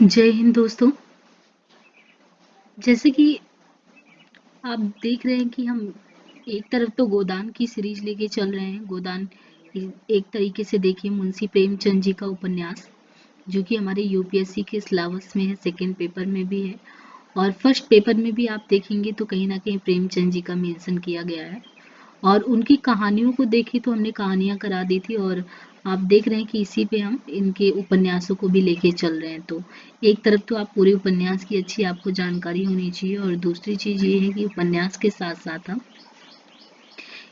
जय हिंद दोस्तों। जैसे कि आप देख रहे हैं कि हम एक तरफ तो गोदान की सीरीज लेके चल रहे हैं। गोदान एक तरीके से देखिए मुंशी प्रेमचंद जी का उपन्यास, जो कि हमारे यूपीएससी के सिलेबस में है, सेकंड पेपर में भी है और फर्स्ट पेपर में भी आप देखेंगे तो कहीं ना कहीं प्रेमचंद जी का मेंशन किया गया है। और उनकी कहानियों को देखी तो हमने कहानियां करा दी थी और आप देख रहे हैं कि इसी पे हम इनके उपन्यासों को भी लेके चल रहे हैं। तो एक तरफ तो आप पूरे उपन्यास की अच्छी आपको जानकारी होनी चाहिए और दूसरी चीज ये है कि उपन्यास के साथ साथ हम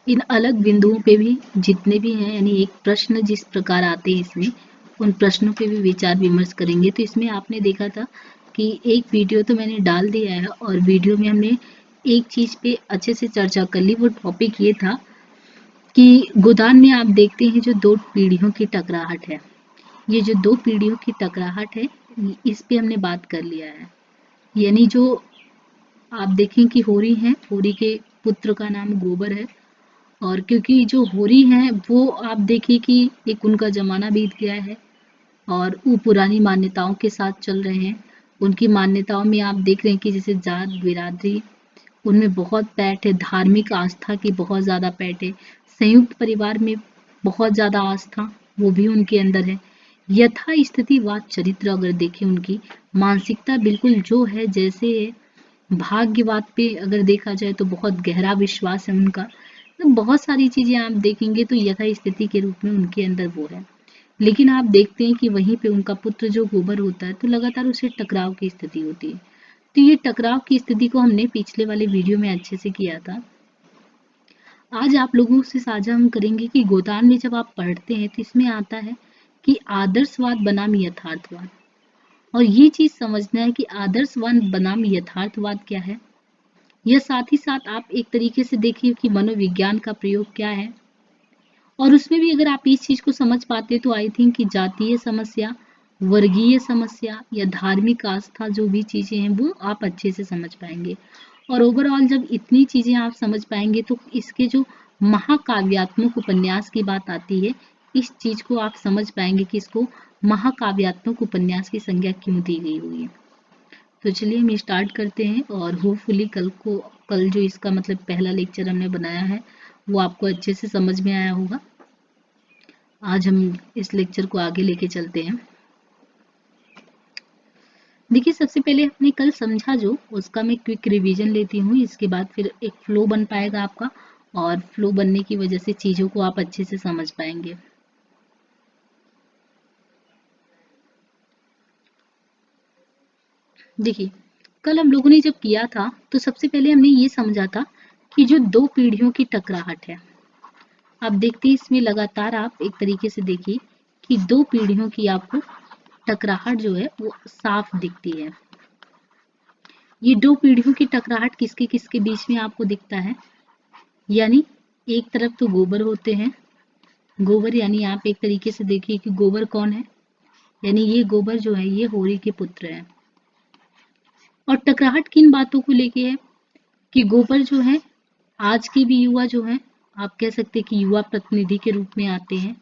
इन अलग बिंदुओं पे भी जितने भी हैं, यानी एक प्रश्न जिस प्रकार आते हैं इसमें, उन प्रश्नों पे भी विचार विमर्श करेंगे। तो इसमें आपने देखा था कि एक वीडियो तो मैंने डाल दिया है और वीडियो में हमने एक चीज पे अच्छे से चर्चा कर ली। वो टॉपिक ये था कि गोदान में आप देखते हैं जो दो पीढ़ियों की टकराहट है, ये जो दो पीढ़ियों की टकराहट है, इस पे हमने बात कर लिया है। यानी जो आप देखें कि होरी है, होरी के पुत्र का नाम गोबर है और क्योंकि जो होरी है वो आप देखिए कि एक उनका जमाना बीत गया है और वो पुरानी मान्यताओं के साथ चल रहे हैं। उनकी मान्यताओं में आप देख रहे हैं कि जैसे जात बिरादरी उनमें बहुत पैठ है, धार्मिक आस्था की बहुत ज़्यादा पैठ है, संयुक्त परिवार में बहुत ज़्यादा आस्था वो भी उनके अंदर है। यथा स्थितिवाद चरित्र अगर देखें, उनकी मानसिकता बिल्कुल जो है जैसे है। भाग्यवाद पे अगर देखा जाए तो बहुत गहरा विश्वास है उनका। तो बहुत सारी चीजें आप देखेंगे तो यथा स्थिति के रूप में उनके अंदर वो है। लेकिन आप देखते हैं कि वहीं पे उनका पुत्र जो गोबर होता है तो लगातार उसे टकराव की स्थिति होती है। तो ये टकराव की स्थिति को हमने पिछले वाले वीडियो में अच्छे से किया था। आज आप लोगों से साझा हम करेंगे कि गोदान में जब आप पढ़ते हैं तो इसमें आता है कि आदर्शवाद बनाम यथार्थवाद। और ये चीज समझना है कि आदर्शवाद बनाम यथार्थवाद क्या है। यह साथ ही साथ आप एक तरीके से देखिए कि मनोविज्ञान का प्रयोग क्या है और उसमें भी अगर आप इस चीज को समझ पाते तो आई थिंक कि जातीय समस्या, वर्गीय समस्या या धार्मिक आस्था जो भी चीजें हैं वो आप अच्छे से समझ पाएंगे। और ओवरऑल जब इतनी चीजें आप समझ पाएंगे तो इसके जो महाकाव्यात्मक उपन्यास की बात आती है, इस चीज को आप समझ पाएंगे कि इसको महाकाव्यात्मक उपन्यास की संज्ञा क्यों दी गई हुई है। तो चलिए हम स्टार्ट करते हैं और होपफुली कल जो इसका मतलब पहला लेक्चर हमने बनाया है वो आपको अच्छे से समझ में आया होगा। आज हम इस लेक्चर को आगे लेके चलते हैं। देखिए सबसे पहले हमने कल समझा जो उसका मैं क्विक रिवीजन लेती हूँ, इसके बाद फिर एक फ्लो बन पाएगा आपका और फ्लो बनने की वजह से चीजों को आप अच्छे से समझ पाएंगे। देखिए कल हम लोगों ने जब किया था तो सबसे पहले हमने ये समझा था कि जो दो पीढ़ियों की टकराहट है, आप देखते हैं इसमें लगातार आप एक तरीके से देखिए कि दो पीढ़ियों की आपको टकराहट जो है वो साफ दिखती है। ये दो पीढ़ियों की टकराहट किसके किसके बीच में आपको दिखता है, यानी एक तरफ तो गोबर होते हैं। गोबर यानी आप एक तरीके से देखिए कि गोबर कौन है, यानी ये गोबर जो है ये होरी के पुत्र हैं। और टकराहट किन बातों को लेके है कि गोबर जो है आज के भी युवा जो है, आप कह सकते हैं कि युवा प्रतिनिधि के रूप में आते हैं।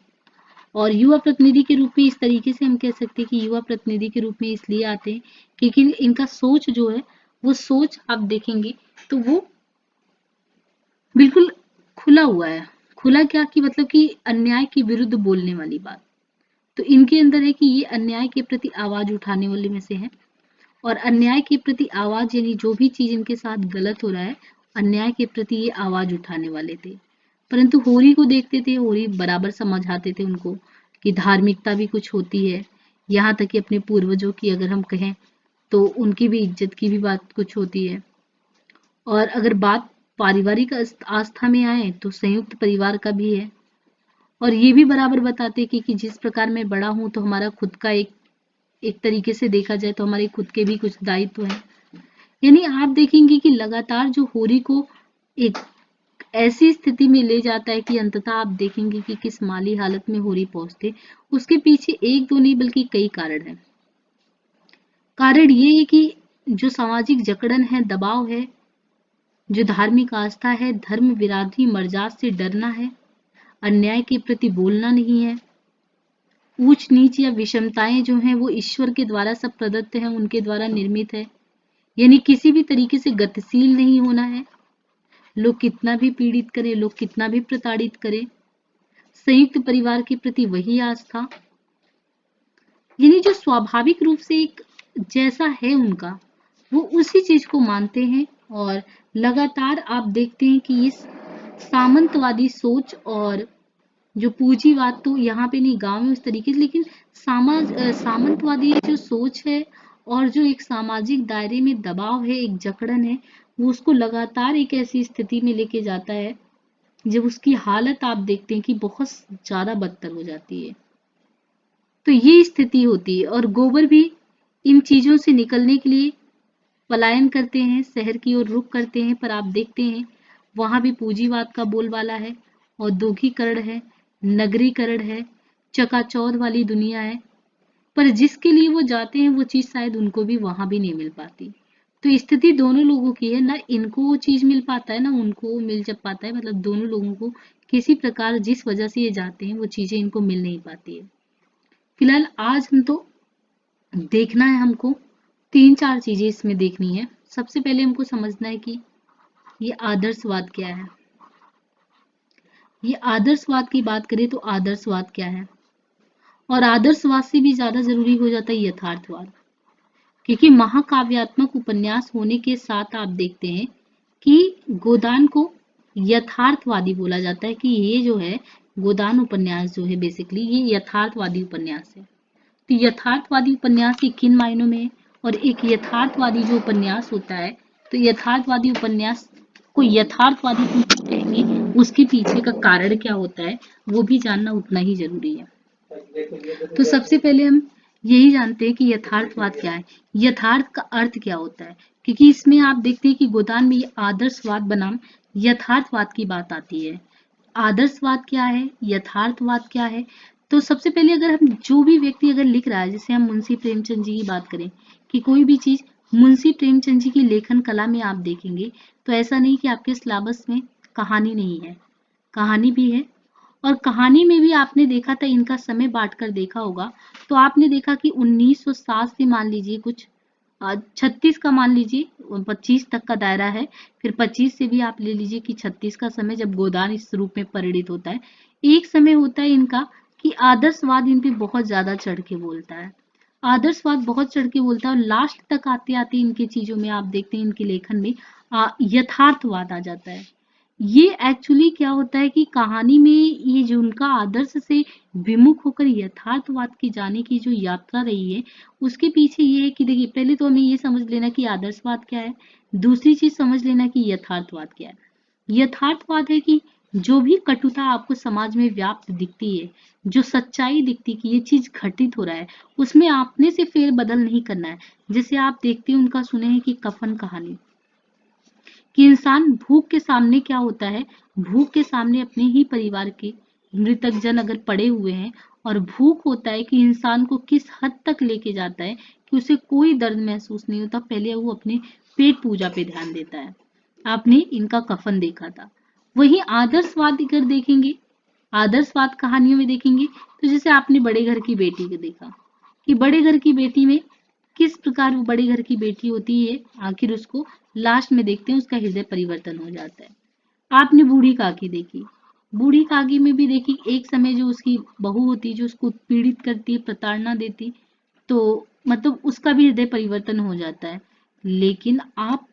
और युवा प्रतिनिधि के रूप में इस तरीके से हम कह सकते हैं कि युवा प्रतिनिधि के रूप में इसलिए आते हैं क्योंकि इनका सोच जो है वो सोच आप देखेंगे तो वो बिल्कुल खुला हुआ है। खुला क्या कि मतलब कि अन्याय के विरुद्ध बोलने वाली बात तो इनके अंदर है कि ये अन्याय के प्रति आवाज उठाने वाले में से है। और अन्याय के प्रति आवाज यानी जो भी चीज इनके साथ गलत हो रहा है, अन्याय के प्रति ये आवाज उठाने वाले थे। परंतु होरी को देखते थे, होरी बराबर समझाते थे उनको कि धार्मिकता भी कुछ होती है, यहाँ तक कि अपने पूर्वजों की अगर हम कहें तो उनकी भी इज्जत की भी बात कुछ होती है। और अगर बात पारिवारिक आस्था में आए तो संयुक्त परिवार का भी है। और ये भी बराबर बताते कि जिस प्रकार मैं बड़ा हूं तो हमारा खुद का एक तरीके से देखा जाए तो हमारे खुद के भी कुछ दायित्व हैं। यानी आप देखेंगे कि लगातार जो होरी को एक ऐसी स्थिति में ले जाता है कि अंततः आप देखेंगे कि किस माली हालत में होरी पहुंचते। उसके पीछे एक दो नहीं बल्कि कई कारण हैं। कारण ये है कि जो सामाजिक जकड़न है, दबाव है, जो धार्मिक आस्था है, धर्म विरोधी मर्जात से डरना है, अन्याय के प्रति बोलना नहीं है। ऊंच नीच या विषमताएं जो हैं वो ईश्वर के द्वारा सब प्रदत्त हैं, उनके द्वारा निर्मित है। यानी किसी भी तरीके से गतिशील नहीं होना है। लोग कितना भी पीड़ित करें, लोग कितना भी प्रताड़ित करें, संयुक्त परिवार के प्रति वही आस्था, यानी जो स्वाभाविक रूप से एक जैसा है उनका, वो उसी चीज को मानते हैं। और लगातार आप देखते हैं कि इस सामंतवादी सोच और जो पूंजीवाद तो यहाँ पे नहीं, गांव में उस तरीके से, लेकिन सामंतवादी जो सोच है और जो एक सामाजिक दायरे में दबाव है, एक जकड़न है, वो उसको लगातार एक ऐसी स्थिति में लेके जाता है जब उसकी हालत आप देखते हैं कि बहुत ज्यादा बदतर हो जाती है। तो ये स्थिति होती है और गोबर भी इन चीजों से निकलने के लिए पलायन करते हैं, शहर की ओर रुख करते हैं। पर आप देखते हैं वहां भी पूंजीवाद का बोलबाला है, औद्योगिकरण है, नगरीकरण है, चकाचौंध वाली दुनिया है। पर जिसके लिए वो जाते हैं वो चीज शायद उनको भी वहां भी नहीं मिल पाती। तो स्थिति दोनों लोगों की है, ना इनको वो चीज मिल पाता है ना उनको वो मिल जब पाता है। मतलब दोनों लोगों को किसी प्रकार जिस वजह से ये जाते हैं वो चीजें इनको मिल नहीं पाती है। फिलहाल आज हम तो देखना है, हमको 3-4 चीजें इसमें देखनी है। सबसे पहले हमको समझना है कि ये आदर्शवाद क्या है। ये आदर्शवाद की बात करें तो आदर्शवाद क्या है, और आदर्शवाद से भी ज्यादा जरूरी हो जाता है यथार्थवाद। क्योंकि महाकाव्यात्मक उपन्यास होने के साथ आप देखते हैं कि गोदान को यथार्थवादी बोला जाता है, कि ये जो है गोदान उपन्यास जो है बेसिकली ये यथार्थवादी उपन्यास है। तो यथार्थवादी उपन्यास ये किन मायनों में है, और एक यथार्थवादी जो उपन्यास होता है, तो यथार्थवादी उपन्यास को यथार्थवादी क्यों कहेंगे, उसके पीछे का कारण क्या होता है वो भी जानना उतना ही जरूरी है। तो सबसे पहले हम यही जानते हैं कि यथार्थवाद क्या है, यथार्थ का अर्थ क्या होता है। क्योंकि इसमें आप देखते हैं कि गोदान में ये आदर्शवाद बनाम यथार्थवाद की बात आती है। आदर्शवाद क्या है, यथार्थवाद क्या है। तो सबसे पहले अगर हम जो भी व्यक्ति अगर लिख रहा है, जैसे हम मुंशी प्रेमचंद जी की बात करें, कि कोई भी चीज मुंशी प्रेमचंद जी की लेखन कला में आप देखेंगे तो ऐसा नहीं कि आपके सिलेबस में कहानी नहीं है, कहानी भी है। और कहानी में भी आपने देखा था, इनका समय बांट कर देखा होगा तो आपने देखा कि 1907 से मान लीजिए कुछ 36 का मान लीजिए 25 तक का दायरा है, फिर 25 से भी आप ले लीजिए कि 36 का समय जब गोदान इस रूप में परिणित होता है। एक समय होता है इनका कि आदर्शवाद इन पे बहुत ज्यादा चढ़ के बोलता है, आदर्शवाद बहुत चढ़ के बोलता है, और लास्ट तक आते आते इनकी चीजों में आप देखते हैं इनके लेखन में यथार्थवाद आ जाता है। ये एक्चुअली क्या होता है कि कहानी में ये जो उनका आदर्श से विमुख होकर यथार्थवाद की जाने की जो यात्रा रही है, उसके पीछे ये है कि देखिए पहले तो हमें ये समझ लेना कि आदर्शवाद क्या है, दूसरी चीज समझ लेना कि यथार्थवाद क्या है। यथार्थवाद है कि जो भी कटुता आपको समाज में व्याप्त दिखती है, जो सच्चाई दिखती कि ये चीज घटित हो रहा है, उसमें आपने से फेर बदल नहीं करना है। जैसे आप देखते हैं उनका सुने हैं कि कफन कहानी, कि इंसान भूख के सामने क्या होता है, भूख के सामने अपने ही परिवार के मृतक जन अगर पड़े हुए हैं, और भूख होता है कि इंसान को किस हद तक लेके जाता है कि उसे कोई दर्द महसूस नहीं होता, पहले वो अपने पेट पूजा पे ध्यान देता है। आपने इनका कफन देखा था। वही आदर्शवाद अगर देखेंगे, आदर्शवाद कहानियों में देखेंगे तो जैसे आपने बड़े घर की बेटी को देखा, कि बड़े घर की बेटी में किस प्रकार वो बड़े घर की बेटी होती है, आखिर उसको लास्ट में देखते हैं उसका हृदय परिवर्तन हो जाता है। आपने बूढ़ी काकी देखी, बूढ़ी काकी में भी देखी एक समय जो उसकी बहू होती जो उसको पीड़ित करती, प्रताड़ना देती, तो मतलब उसका भी हृदय परिवर्तन हो जाता है। लेकिन आप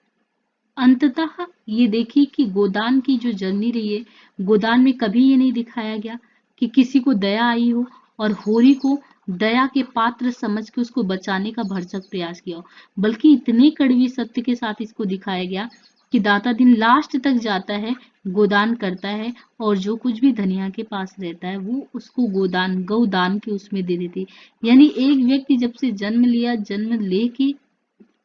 अंततः ये देखिए कि गोदान की जो जर्नी रही है, गोदान में कभी ये नहीं दिखाया गया कि किसी को दया आई हो और होरी को दया के पात्र समझ के उसको बचाने का भरसक प्रयास किया हो, बल्कि इतने कड़वी सत्य के साथ इसको दिखाया गया कि दाता दिन लास्ट तक जाता है, गोदान करता है, और जो कुछ भी धनिया के पास रहता है वो उसको गोदान गौदान के उसमें दे देती। यानी एक व्यक्ति जब से जन्म लिया, जन्म लेके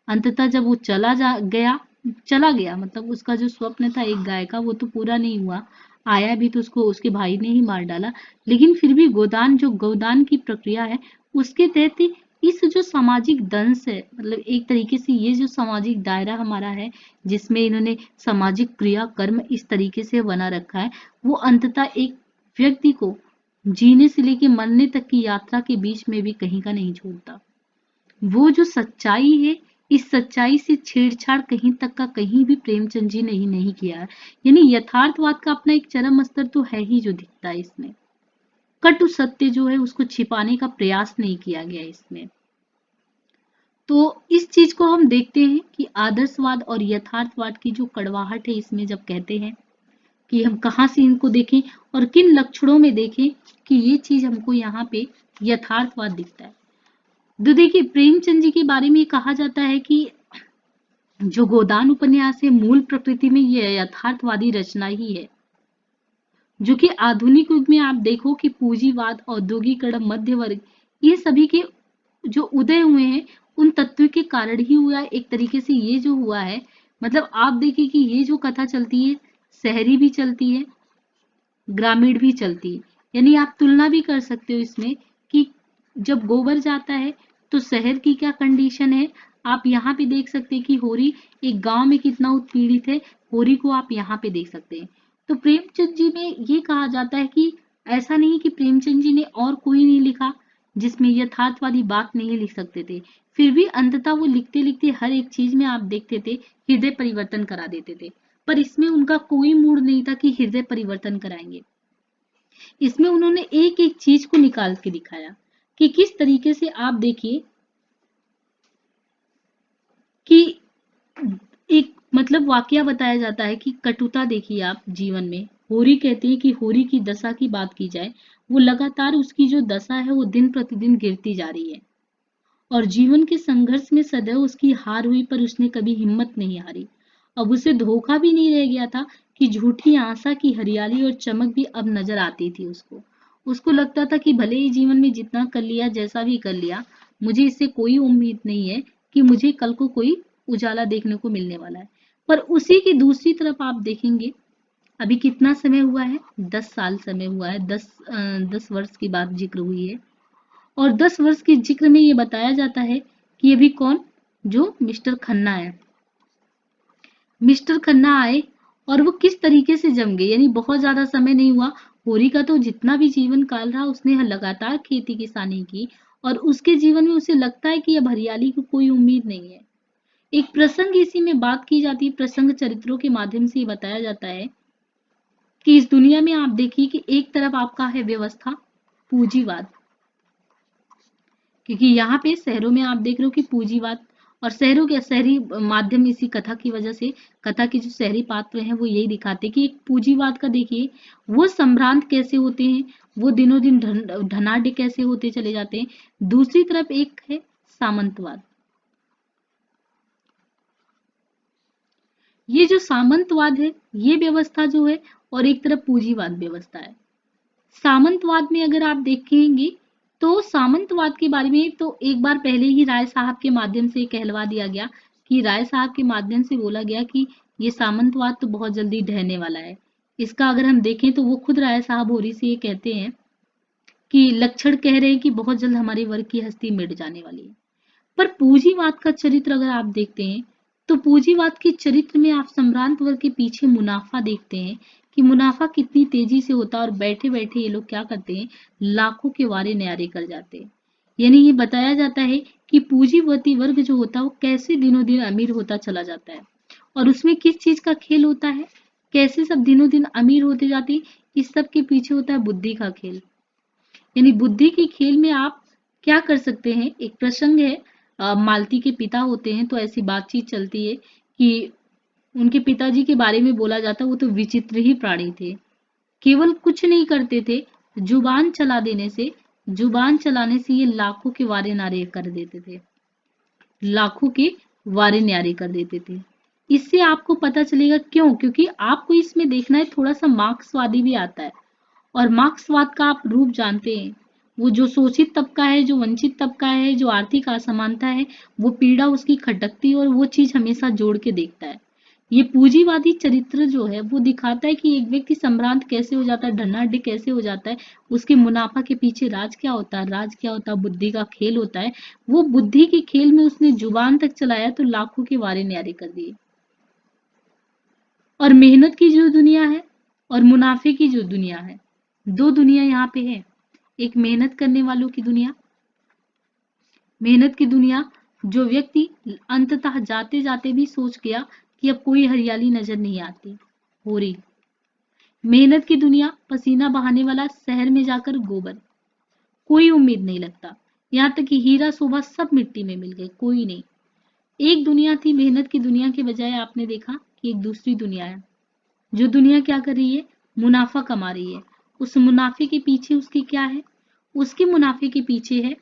अंततः जब वो चला गया, मतलब उसका जो स्वप्न था एक गाय का वो तो पूरा नहीं हुआ, आया भी तो उसको उसके भाई ने ही मार डाला। लेकिन फिर भी गोदान जो गौदान की प्रक्रिया है उसके तहत इस जो सामाजिक दंश है, मतलब एक तरीके से ये जो सामाजिक दायरा हमारा है जिसमें इन्होंने सामाजिक क्रिया कर्म इस तरीके से बना रखा है, वो अंततः एक व्यक्ति को जीने से लेके मरने तक की यात्रा के बीच में भी कहीं का नहीं छोड़ता। वो जो सच्चाई है, इस सच्चाई से छेड़छाड़ कहीं तक का कहीं भी प्रेमचंद जी ने ही नहीं किया है। यानी यथार्थवाद का अपना एक चरम स्तर तो है ही जो दिखता है इसमें। कटु सत्य जो है उसको छिपाने का प्रयास नहीं किया गया इसमें। तो इस चीज को हम देखते हैं कि आदर्शवाद और यथार्थवाद की जो कड़वाहट है इसमें जब कहते हैं कि हम कहाँ से इनको देखें और किन लक्षणों में देखें कि ये चीज हमको यहाँ पे यथार्थवाद दिखता है। तो देखिए प्रेमचंद जी के बारे में कहा जाता है कि जो गोदान उपन्यास है मूल प्रकृति में ये यथार्थवादी रचना ही है, जो कि आधुनिक युग में आप देखो कि पूंजीवाद, औद्योगिकरण, मध्य वर्ग, ये सभी के जो उदय हुए हैं उन तत्व के कारण ही हुआ है। एक तरीके से ये जो हुआ है, मतलब आप देखिए कि ये जो कथा चलती है शहरी भी चलती है, ग्रामीण भी चलती है। यानी आप तुलना भी कर सकते हो इसमें कि जब गोबर जाता है तो शहर की क्या कंडीशन है, आप यहाँ पे देख सकते हैं कि होरी एक गांव में कितना उत्पीड़ित है, होरी को आप यहाँ पे देख सकते हैं। तो प्रेमचंद जी में ये कहा जाता है कि ऐसा नहीं कि प्रेमचंद जी ने और कोई नहीं लिखा जिसमें यथार्थवादी बात नहीं लिख सकते थे, फिर भी अंततः वो लिखते लिखते हर एक चीज में आप देखते थे हृदय परिवर्तन करा देते थे। पर इसमें उनका कोई मूड नहीं था कि हृदय परिवर्तन कराएंगे। इसमें उन्होंने एक एक चीज को निकाल के दिखाया कि किस तरीके से आप देखिए कि एक मतलब वाकया बताया जाता है कि कटुता देखिए आप जीवन में। होरी कहते हैं कि होरी की दशा की बात की जाए, वो लगातार उसकी जो दशा है वो दिन प्रतिदिन गिरती जा रही है और जीवन के संघर्ष में सदैव उसकी हार हुई, पर उसने कभी हिम्मत नहीं हारी। अब उसे धोखा भी नहीं रह गया था कि झूठी आशा की हरियाली और चमक भी अब नजर आती थी उसको। उसको लगता था कि भले ही जीवन में जितना कर लिया, जैसा भी कर लिया, मुझे इससे कोई उम्मीद नहीं है कि मुझे कल को कोई उजाला देखने को मिलने वाला है। पर उसी की दूसरी तरफ आप देखेंगे, अभी कितना समय हुआ है, 10 साल समय हुआ है, 10 वर्ष की बात जिक्र हुई है। और 10 वर्ष के जिक्र में ये बताया जाता है कि अभी कौन, जो मिस्टर खन्ना है, मिस्टर खन्ना आए और वो किस तरीके से जम गए। यानी बहुत ज्यादा समय नहीं हुआ, होरी का तो जितना भी जीवन काल रहा उसने लगातार खेती किसानी की और उसके जीवन में उसे लगता है कि अब हरियाली की कोई उम्मीद नहीं है। एक प्रसंग इसी में बात की जाती है, प्रसंग चरित्रों के माध्यम से ये बताया जाता है कि इस दुनिया में आप देखिए कि एक तरफ आपका है व्यवस्था, पूंजीवाद, क्योंकि यहाँ पे शहरों में आप देख रहे हो कि पूंजीवाद और शहरों के शहरी माध्यम इसी कथा की वजह से, कथा के जो शहरी पात्र हैं वो यही दिखाते हैं कि एक पूंजीवाद का देखिए वो संभ्रांत कैसे होते हैं, वो दिनों दिन धनाढ्य कैसे होते चले जाते हैं। दूसरी तरफ एक है सामंतवाद। ये जो सामंतवाद है ये व्यवस्था जो है, और एक तरफ पूंजीवाद व्यवस्था है। सामंतवाद में अगर आप देखेंगे तो सामंतवाद के बारे में तो एक बार पहले ही राय साहब के माध्यम से कहलवा दिया गया, कि राय साहब के माध्यम से बोला गया कि ये सामंतवाद तो बहुत जल्दी ढहने वाला है। इसका अगर हम देखें तो वो खुद राय साहब होरी से ये कहते हैं कि लक्षण कह रहे हैं कि बहुत जल्द हमारे वर्ग की हस्ती मिट जाने वाली है। पर पूंजीवाद का चरित्र अगर आप देखते हैं तो पूंजीवाद के चरित्र में आप सम्रांत वर्ग के पीछे मुनाफा देखते हैं कि मुनाफा कितनी तेजी से होता है और बैठे बैठे ये लोग क्या करते हैं, लाखों के वारे न्यारे कर जाते हैं। यानी ये बताया जाता है कि पूंजीवती वर्ग जो होता है वो कैसे दिनों दिन अमीर होता चला जाता है और उसमें किस चीज का खेल होता है, कैसे सब दिनों दिन अमीर होते जाते हैं। इस सब के पीछे होता है बुद्धि का खेल। यानी बुद्धि के खेल में आप क्या कर सकते हैं, एक प्रसंग है, मालती के पिता होते हैं तो ऐसी बातचीत चलती है कि उनके पिताजी के बारे में बोला जाता वो तो विचित्र ही प्राणी थे, केवल कुछ नहीं करते थे, जुबान चला देने से, जुबान चलाने से ये लाखों के वारे नारे कर देते थे, लाखों के वारे न्यारे कर देते थे। इससे आपको पता चलेगा क्यों, क्योंकि आपको इसमें देखना है थोड़ा सा मार्क्सवादी भी आता है और मार्क्सवाद का आप रूप जानते हैं। वो जो शोषित तबका है, जो वंचित तबका है, जो आर्थिक असमानता है, वो पीड़ा उसकी खटकती है और वो चीज हमेशा जोड़ के देखता है। ये पूंजीवादी चरित्र जो है वो दिखाता है कि एक व्यक्ति सम्रांत कैसे हो जाता है, धनाढ्य कैसे हो जाता है, उसके मुनाफा के पीछे राज क्या होता है, राज क्या होता है, बुद्धि का खेल होता है। वो बुद्धि के खेल में उसने जुबान तक चलाया तो लाखों के वारे न्यारे कर दिए। और मेहनत की जो दुनिया है और मुनाफे की जो दुनिया है, दो दुनिया यहाँ पे है। एक मेहनत करने वालों की दुनिया, मेहनत की दुनिया, जो व्यक्ति अंततः जाते जाते भी सोच गया कि अब कोई हरियाली नजर नहीं आती, होरी। मेहनत की दुनिया, पसीना बहाने वाला, शहर में जाकर गोबर, कोई उम्मीद नहीं लगता, यहाँ तक कि हीरा शोभा सब मिट्टी में मिल गए, कोई नहीं। एक दुनिया थी मेहनत की दुनिया के बजाय आपने देखा कि एक दूसरी दुनिया है, जो दुनिया क्या कर रही है, मुनाफा कमा रही है। उस मुनाफे के पीछे उसकी क्या है, उसके मुनाफे के पीछे है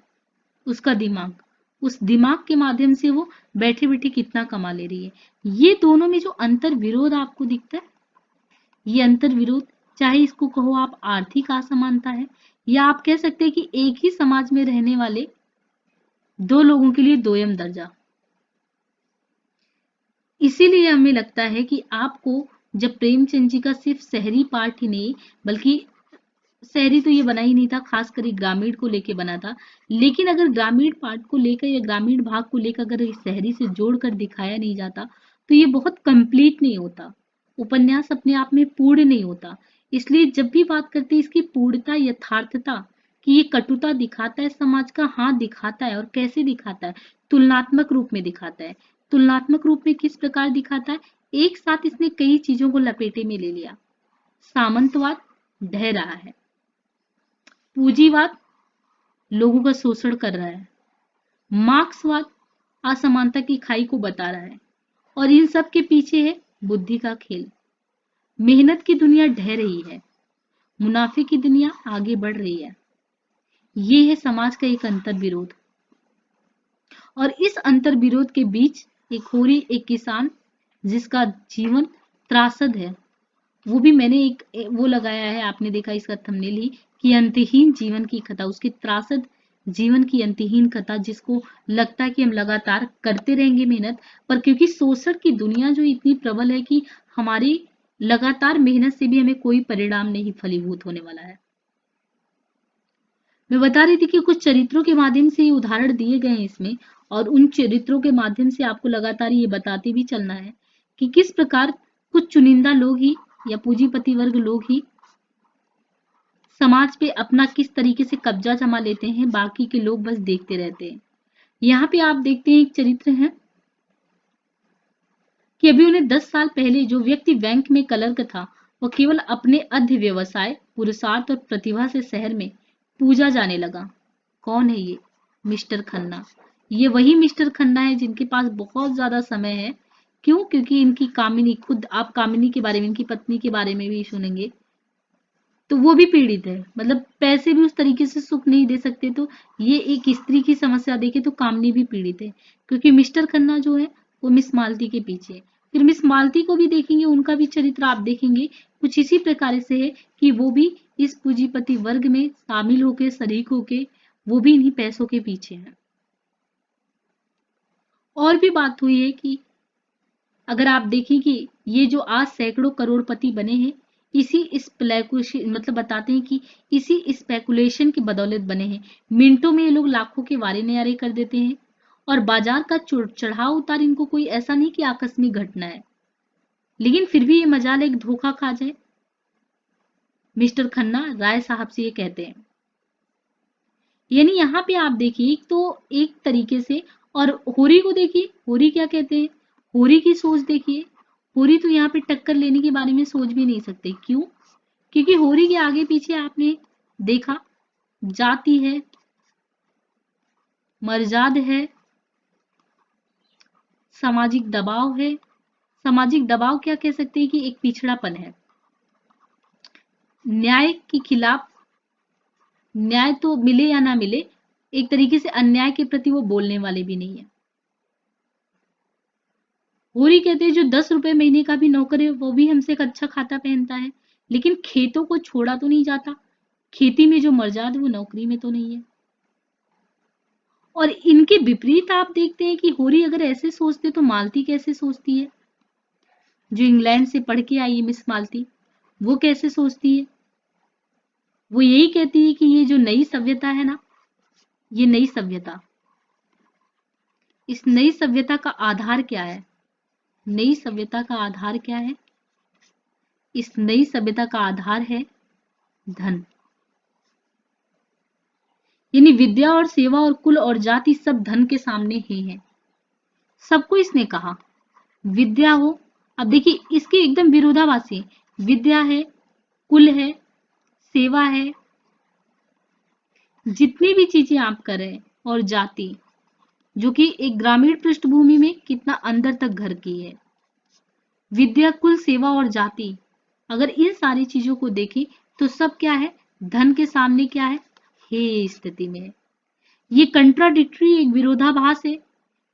उसका दिमाग। उस दिमाग के माध्यम से वो बैठे बैठे कितना कमा ले रही है। ये दोनों में जो अंतर विरोध आपको दिखता है, ये अंतर विरोध, चाहे इसको कहो आप आर्थिक असमानता है, या आप कह सकते हैं कि एक ही समाज में रहने वाले दो लोगों के लिए दोयम दर्जा। इसीलिए हमें लगता है कि आपको जब प्रेमचंद जी का सिर्फ शहरी पार्ट ही नहीं, बल्कि शहरी तो ये बना ही नहीं था, खासकर ग्रामीण को लेके बना था, लेकिन अगर ग्रामीण पार्ट को लेकर या ग्रामीण भाग को लेकर अगर इस शहरी से जोड़कर दिखाया नहीं जाता तो ये बहुत कंप्लीट नहीं होता, उपन्यास अपने आप में पूर्ण नहीं होता। इसलिए जब भी बात करते हैं इसकी पूर्णता, यथार्थता, कि ये कटुता दिखाता है समाज का, हाँ दिखाता है। और कैसे दिखाता है, तुलनात्मक रूप में दिखाता है। तुलनात्मक रूप में किस प्रकार दिखाता है, एक साथ इसने कई चीजों को लपेटे में ले लिया। सामंतवाद ढह रहा है, पूंजीवाद लोगों का शोषण कर रहा है, मार्क्सवाद असमानता की खाई को बता रहा है, और इन सब के पीछे है बुद्धि का खेल। मेहनत की दुनिया ढह रही है, मुनाफे की दुनिया आगे बढ़ रही है। ये है समाज का एक अंतर विरोध। और इस अंतर विरोध के बीच एक होरी, एक किसान जिसका जीवन त्रासद है, वो भी मैंने एक वो लगाया है, आपने देखा इसका थंबनेल ही, कि अंतहीन जीवन की कथा, उसकी त्रासद जीवन की अंतहीन कथा, जिसको लगता है कि हम लगातार करते रहेंगे मेहनत, पर क्योंकि शोषण की दुनिया जो इतनी प्रबल है कि हमारी लगातार मेहनत से भी हमें कोई परिणाम नहीं फलीभूत होने वाला है। मैं बता रही थी कि कुछ चरित्रों के माध्यम से ये उदाहरण दिए गए हैं इसमें, और उन चरित्रों के माध्यम से आपको लगातार ये बताते भी चलना है कि किस प्रकार कुछ चुनिंदा लोग ही या पूंजीपति वर्ग लोग ही समाज पे अपना किस तरीके से कब्जा जमा लेते हैं, बाकी के लोग बस देखते रहते हैं। यहाँ पे आप देखते हैं एक चरित्र है कि अभी उन्हें 10 साल पहले जो व्यक्ति बैंक में क्लर्क था, वह केवल अपने अध्य व्यवसाय, पुरुषार्थ और प्रतिभा से शहर में पूजा जाने लगा। कौन है ये, मिस्टर खन्ना। ये वही मिस्टर खन्ना है जिनके पास बहुत ज्यादा समय है। क्यों, क्योंकि इनकी कामिनी, खुद आप कामिनी के बारे में, इनकी पत्नी के बारे में भी सुनेंगे, तो वो भी पीड़ित है, मतलब पैसे भी उस तरीके से सुख नहीं दे सकते। तो ये एक स्त्री की समस्या देखे तो कामनी भी पीड़ित है, क्योंकि मिस्टर खन्ना जो है वो मिस मालती के पीछे है। फिर मिस मालती को भी देखेंगे, उनका भी चरित्र आप देखेंगे कुछ इसी प्रकार से है कि वो भी इस पूंजीपति वर्ग में शामिल होके, शरीक होके, वो भी इन्हीं पैसों के पीछे है। और भी बात हुई है कि अगर आप देखें कि ये जो आज सैकड़ों करोड़पति बने हैं, इसी स्पेकुलेशन, मतलब बताते हैं कि इसी स्पेकुलेशन की बदौलत बने हैं। मिनटों में ये लोग लाखों के वारे न्यारे कर देते हैं, और बाजार का चढ़ाव उतार इनको कोई ऐसा नहीं कि आकस्मिक घटना है, लेकिन फिर भी ये मजाल एक धोखा खा जाए। मिस्टर खन्ना राय साहब से ये कहते हैं। यानी यहाँ पे आप देखिए तो एक तरीके से, और होरी को देखिए, होरी क्या कहते हैं, होरी की सोच देखिए। होरी तो यहाँ पे टक्कर लेने के बारे में सोच भी नहीं सकते। क्यों, क्योंकि होरी के आगे पीछे आपने देखा जाति है, मर्जाद है, सामाजिक दबाव है। सामाजिक दबाव क्या कह सकते हैं कि एक पिछड़ापन है, न्याय के खिलाफ, न्याय तो मिले या ना मिले, एक तरीके से अन्याय के प्रति वो बोलने वाले भी नहीं है। होरी कहते हैं जो 10 रुपए महीने का भी नौकर है वो भी हमसे एक अच्छा खाता पहनता है, लेकिन खेतों को छोड़ा तो नहीं जाता। खेती में जो मर्जाद है वो नौकरी में तो नहीं है। और इनके विपरीत आप देखते हैं कि होरी अगर ऐसे सोचते तो मालती कैसे सोचती है, जो इंग्लैंड से पढ़ के आई है मिस मालती, वो कैसे सोचती है। वो यही कहती है कि ये जो नई सभ्यता है ना, ये नई सभ्यता, इस नई सभ्यता का आधार क्या है, नई सभ्यता का आधार क्या है, इस नई सभ्यता का आधार है धन। यानी विद्या और सेवा और कुल और जाति सब धन के सामने ही है। सबको इसने कहा विद्या हो। अब देखिए इसके एकदम विरोधाभासी, विद्या है, कुल है, सेवा है, जितनी भी चीजें आप कर रहे हैं, और जाति, जो कि एक ग्रामीण पृष्ठभूमि में कितना अंदर तक घर की है। विद्या, कुल, सेवा और जाति, अगर इन सारी चीजों को देखें तो सब क्या है, धन के सामने क्या है, हे स्थिति में है। ये कंट्राडिक्टरी, एक विरोधाभास है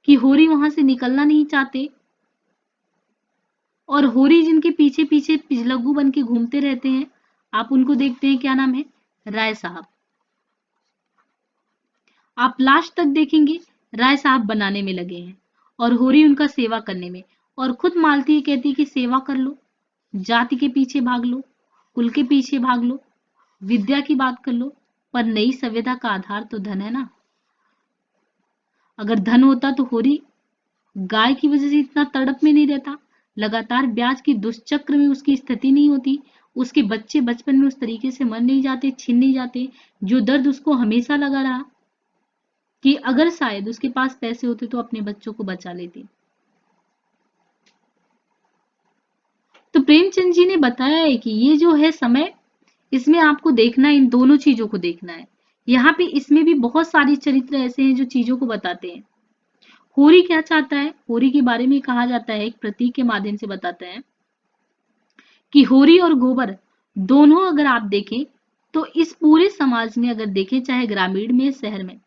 कि होरी वहां से निकलना नहीं चाहते, और होरी जिनके पीछे पीछे पिछलग्गू बन के घूमते रहते हैं, आप उनको देखते हैं, क्या नाम है, राय साहब। आप लास्ट तक देखेंगे राय साहब बनाने में लगे हैं और होरी उनका सेवा करने में, और खुद मालती कहती है कि सेवा कर लो, जाति के पीछे भाग लो, कुल के पीछे भाग लो, विद्या की बात कर लो, पर नई सभ्यता का आधार तो धन है ना। अगर धन होता तो होरी गाय की वजह से इतना तड़प में नहीं रहता, लगातार ब्याज की दुष्चक्र में उसकी स्थिति नहीं होती, उसके बच्चे बचपन में उस तरीके से मर नहीं जाते, छिन नहीं जाते, जो दर्द उसको हमेशा लगा रहा कि अगर शायद उसके पास पैसे होते तो अपने बच्चों को बचा लेती। तो प्रेमचंद जी ने बताया है कि ये जो है समय, इसमें आपको देखना है, इन दोनों चीजों को देखना है। यहाँ पे इसमें भी बहुत सारे चरित्र ऐसे हैं जो चीजों को बताते हैं। होरी क्या चाहता है, होरी के बारे में कहा जाता है, एक प्रतीक के माध्यम से बताते हैं कि होरी और गोबर दोनों अगर आप देखें तो इस पूरे समाज में अगर देखें, चाहे ग्रामीण में शहर में,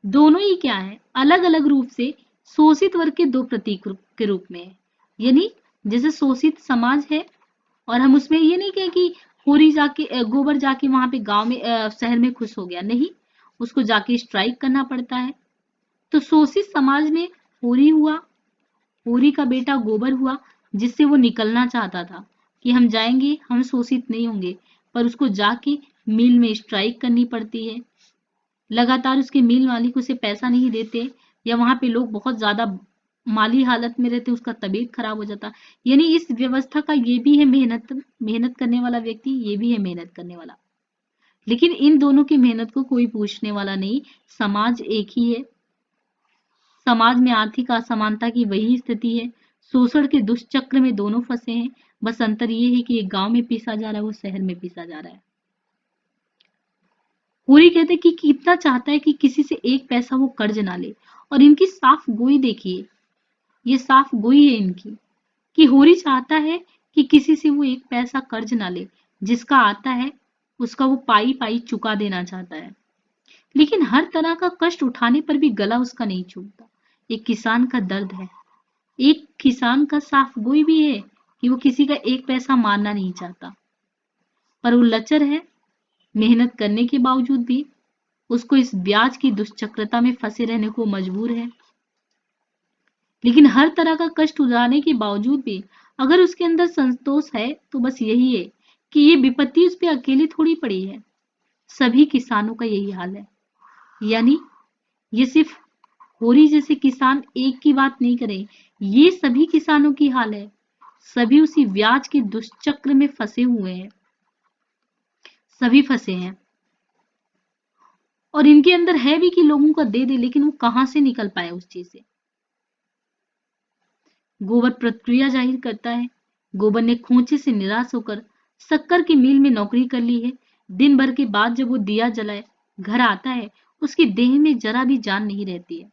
दोनों ही क्या है, अलग अलग रूप से शोषित वर्ग के दो प्रतीक के रूप में है। यानी जैसे शोषित समाज है, और हम उसमें ये नहीं कहें कि होरी जाके गोबर जाके वहां पे गांव में शहर में खुश हो गया, नहीं, उसको जाके स्ट्राइक करना पड़ता है। तो शोषित समाज में होरी हुआ, होरी का बेटा गोबर हुआ, जिससे वो निकलना चाहता था कि हम जाएंगे, हम शोषित नहीं होंगे, पर उसको जाके मिल में स्ट्राइक करनी पड़ती है। लगातार उसके मिल मालिक उसे पैसा नहीं देते, या वहां पे लोग बहुत ज्यादा माली हालत में रहते, उसका तबीयत खराब हो जाता। यानी इस व्यवस्था का ये भी है मेहनत, मेहनत करने वाला व्यक्ति, ये भी है मेहनत करने वाला, लेकिन इन दोनों की मेहनत को कोई पूछने वाला नहीं। समाज एक ही है, समाज में आर्थिक असमानता की वही स्थिति है, शोषण के दुष्चक्र में दोनों फंसे हैं। बस अंतर ये है कि एक गांव में पीसा जा रहा है, वो शहर में पीसा जा रहा है। पूरी कहते कि कितना चाहता है कि किसी से एक पैसा वो कर्ज ना ले, और इनकी साफ गोई देखिए, ये साफ गोई है इनकी, कि होरी चाहता है कि किसी से वो एक पैसा कर्ज ना ले, जिसका आता है उसका वो पाई पाई चुका देना चाहता है। लेकिन हर तरह का कष्ट उठाने पर भी गला उसका नहीं छूटता। एक किसान का दर्द है, एक किसान का साफ गोई भी है कि वो किसी का एक पैसा मारना नहीं चाहता, पर वो लचर है, मेहनत करने के बावजूद भी उसको इस ब्याज की दुष्चक्रता में फंसे रहने को मजबूर है। लेकिन हर तरह का कष्ट उठाने के बावजूद भी अगर उसके अंदर संतोष है तो बस यही है कि ये विपत्ति उस पर अकेली थोड़ी पड़ी है, सभी किसानों का यही हाल है। यानी ये सिर्फ होरी जैसे किसान एक की बात नहीं करें, ये सभी किसानों की हाल है, सभी उसी ब्याज के दुष्चक्र में फंसे हुए हैं, सभी फंसे हैं। और इनके अंदर है भी कि लोगों का दे दे, लेकिन वो कहां से निकल पाए उस चीज से। गोबर प्रतिक्रिया जाहिर करता है। गोबर ने खोचे से निराश होकर शक्कर की मिल में नौकरी कर ली है। दिन भर के बाद जब वो दिया जलाए घर आता है, उसकी देह में जरा भी जान नहीं रहती है।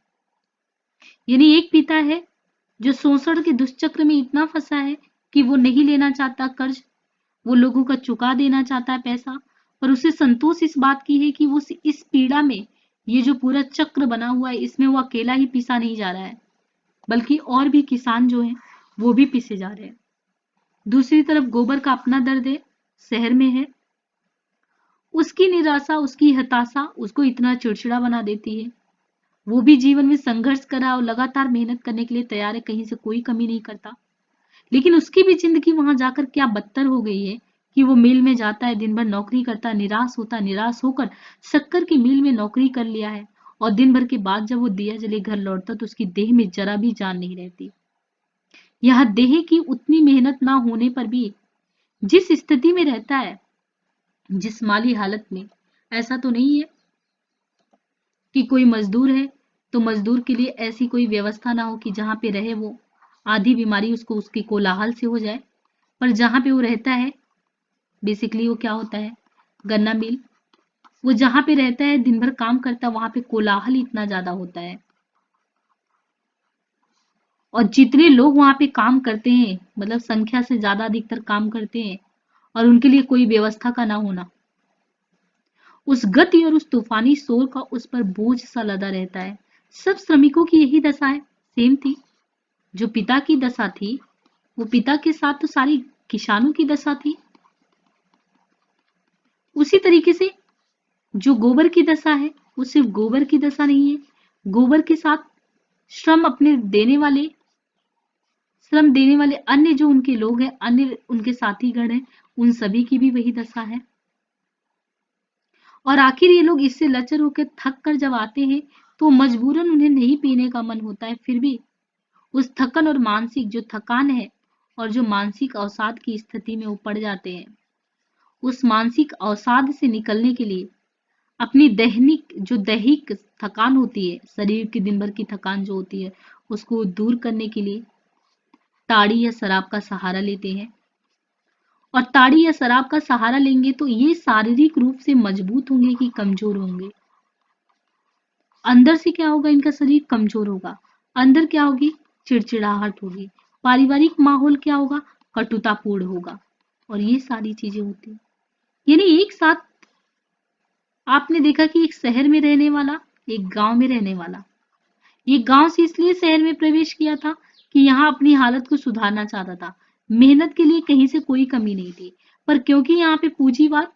यानी एक पिता है जो शोषण के दुष्चक्र में इतना फंसा है कि वो नहीं लेना चाहता कर्ज, वो लोगों का चुका देना चाहता है पैसा, पर उसे संतोष इस बात की है कि वो इस पीड़ा में, ये जो पूरा चक्र बना हुआ है, इसमें वो अकेला ही पिसा नहीं जा रहा है, बल्कि और भी किसान जो हैं वो भी पिसे जा रहे हैं। दूसरी तरफ गोबर का अपना दर्द है, शहर में है, उसकी निराशा, उसकी हताशा उसको इतना चिड़चिड़ा बना देती है। वो भी जीवन में संघर्ष कर रहा और लगातार मेहनत करने के लिए तैयार है, कहीं से कोई कमी नहीं करता, लेकिन उसकी भी जिंदगी वहां जाकर क्या बदतर हो गई है कि वो मिल में जाता है, दिन भर नौकरी करता है, निराश होता, निराश होकर शक्कर की मिल में नौकरी कर लिया है, और दिन भर के बाद जब वो दिया जले घर लौटता तो उसकी देह में जरा भी जान नहीं रहती। यह देह की उतनी मेहनत ना होने पर भी जिस स्थिति में रहता है, जिस माली हालत में, ऐसा तो नहीं है कि कोई मजदूर है तो मजदूर के लिए ऐसी कोई व्यवस्था ना हो कि जहाँ पे रहे वो आधी बीमारी उसको उसके कोलाहल से हो जाए। पर जहाँ पे वो रहता है, बेसिकली वो क्या होता है, गन्ना मिल, वो जहाँ पे रहता है दिन भर काम करता है, वहां पे कोलाहल इतना ज्यादा होता है और जितने लोग वहां पे काम करते हैं, मतलब संख्या से ज्यादा अधिकतर काम करते हैं, और उनके लिए कोई व्यवस्था का ना होना, उस गति और उस तूफानी शोर का उस पर बोझ सा लदा रहता है। सब श्रमिकों की यही दशा है, सेम थी। जो पिता की दशा थी, वो पिता के साथ तो सारी किसानों की दशा थी। उसी तरीके से जो गोबर की दशा है, वो सिर्फ गोबर की दशा नहीं है, गोबर के साथ श्रम अपने देने वाले श्रम देने वाले अन्य जो उनके लोग हैं, अन्य उनके साथीगण हैं, उन सभी की भी वही दशा है। और आखिर ये लोग इससे लचर होकर थक कर जब आते हैं तो मजबूरन उन्हें नहीं पीने का मन होता है, फिर भी उस थकन और मानसिक जो थकान है और जो मानसिक अवसाद की स्थिति में वो पड़ जाते हैं, उस मानसिक अवसाद से निकलने के लिए अपनी दैहिक थकान होती है, शरीर की दिन भर की थकान जो होती है, उसको दूर करने के लिए ताड़ी या शराब का सहारा लेते हैं। और ताड़ी या शराब का सहारा लेंगे तो ये शारीरिक रूप से मजबूत होंगे कि कमजोर होंगे? अंदर से क्या होगा, इनका शरीर कमजोर होगा। अंदर क्या होगी, चिड़चिड़ाहट होगी। पारिवारिक माहौल क्या होगा, कटुतापूर्ण होगा। और ये सारी चीजें होती हैं। यानी एक साथ आपने देखा कि एक शहर में रहने वाला, एक गांव में रहने वाला, ये गांव से इसलिए शहर में प्रवेश किया था कि यहाँ अपनी हालत को सुधारना चाहता था। मेहनत के लिए कहीं से कोई कमी नहीं थी, पर क्योंकि यहाँ पे पूंजीवाद,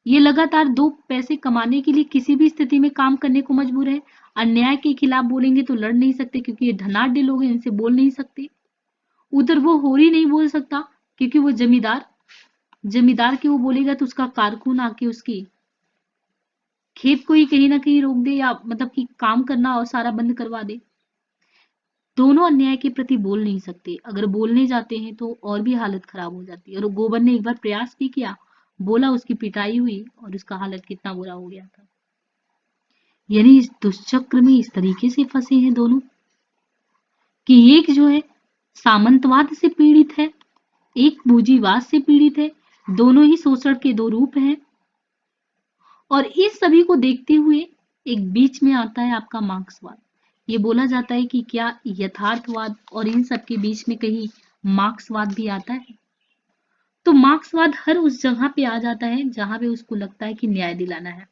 ये लगातार दो पैसे कमाने के लिए किसी भी स्थिति में काम करने को मजबूर है। अन्याय के खिलाफ बोलेंगे तो लड़ नहीं सकते क्योंकि ये धनाढ्य लोग हैं, इनसे बोल नहीं सकते। उधर वो होरी नहीं बोल सकता क्योंकि वो जमींदार के वो बोलेगा तो उसका कारकुन आके उसकी खेत को ही कहीं ना कहीं रोक दे, या मतलब कि काम करना और सारा बंद करवा दे। दोनों अन्याय के प्रति बोल नहीं सकते। अगर बोलने जाते हैं तो और भी हालत खराब हो जाती है। और गोबर ने एक बार प्रयास भी किया, बोला, उसकी पिटाई हुई और उसका हालत कितना बुरा हो गया था। यानी इस दुष्चक्र में इस तरीके से फंसे हैं दोनों कि एक जो है सामंतवाद से पीड़ित है, एक पूंजीवाद से पीड़ित है। दोनों ही शोषण के दो रूप हैं। और इस सभी को देखते हुए एक बीच में आता है आपका मार्क्सवाद। ये बोला जाता है कि क्या यथार्थवाद और इन सब के बीच में कहीं मार्क्सवाद भी आता है? तो मार्क्सवाद हर उस जगह पे आ जाता है जहां पे उसको लगता है कि न्याय दिलाना है।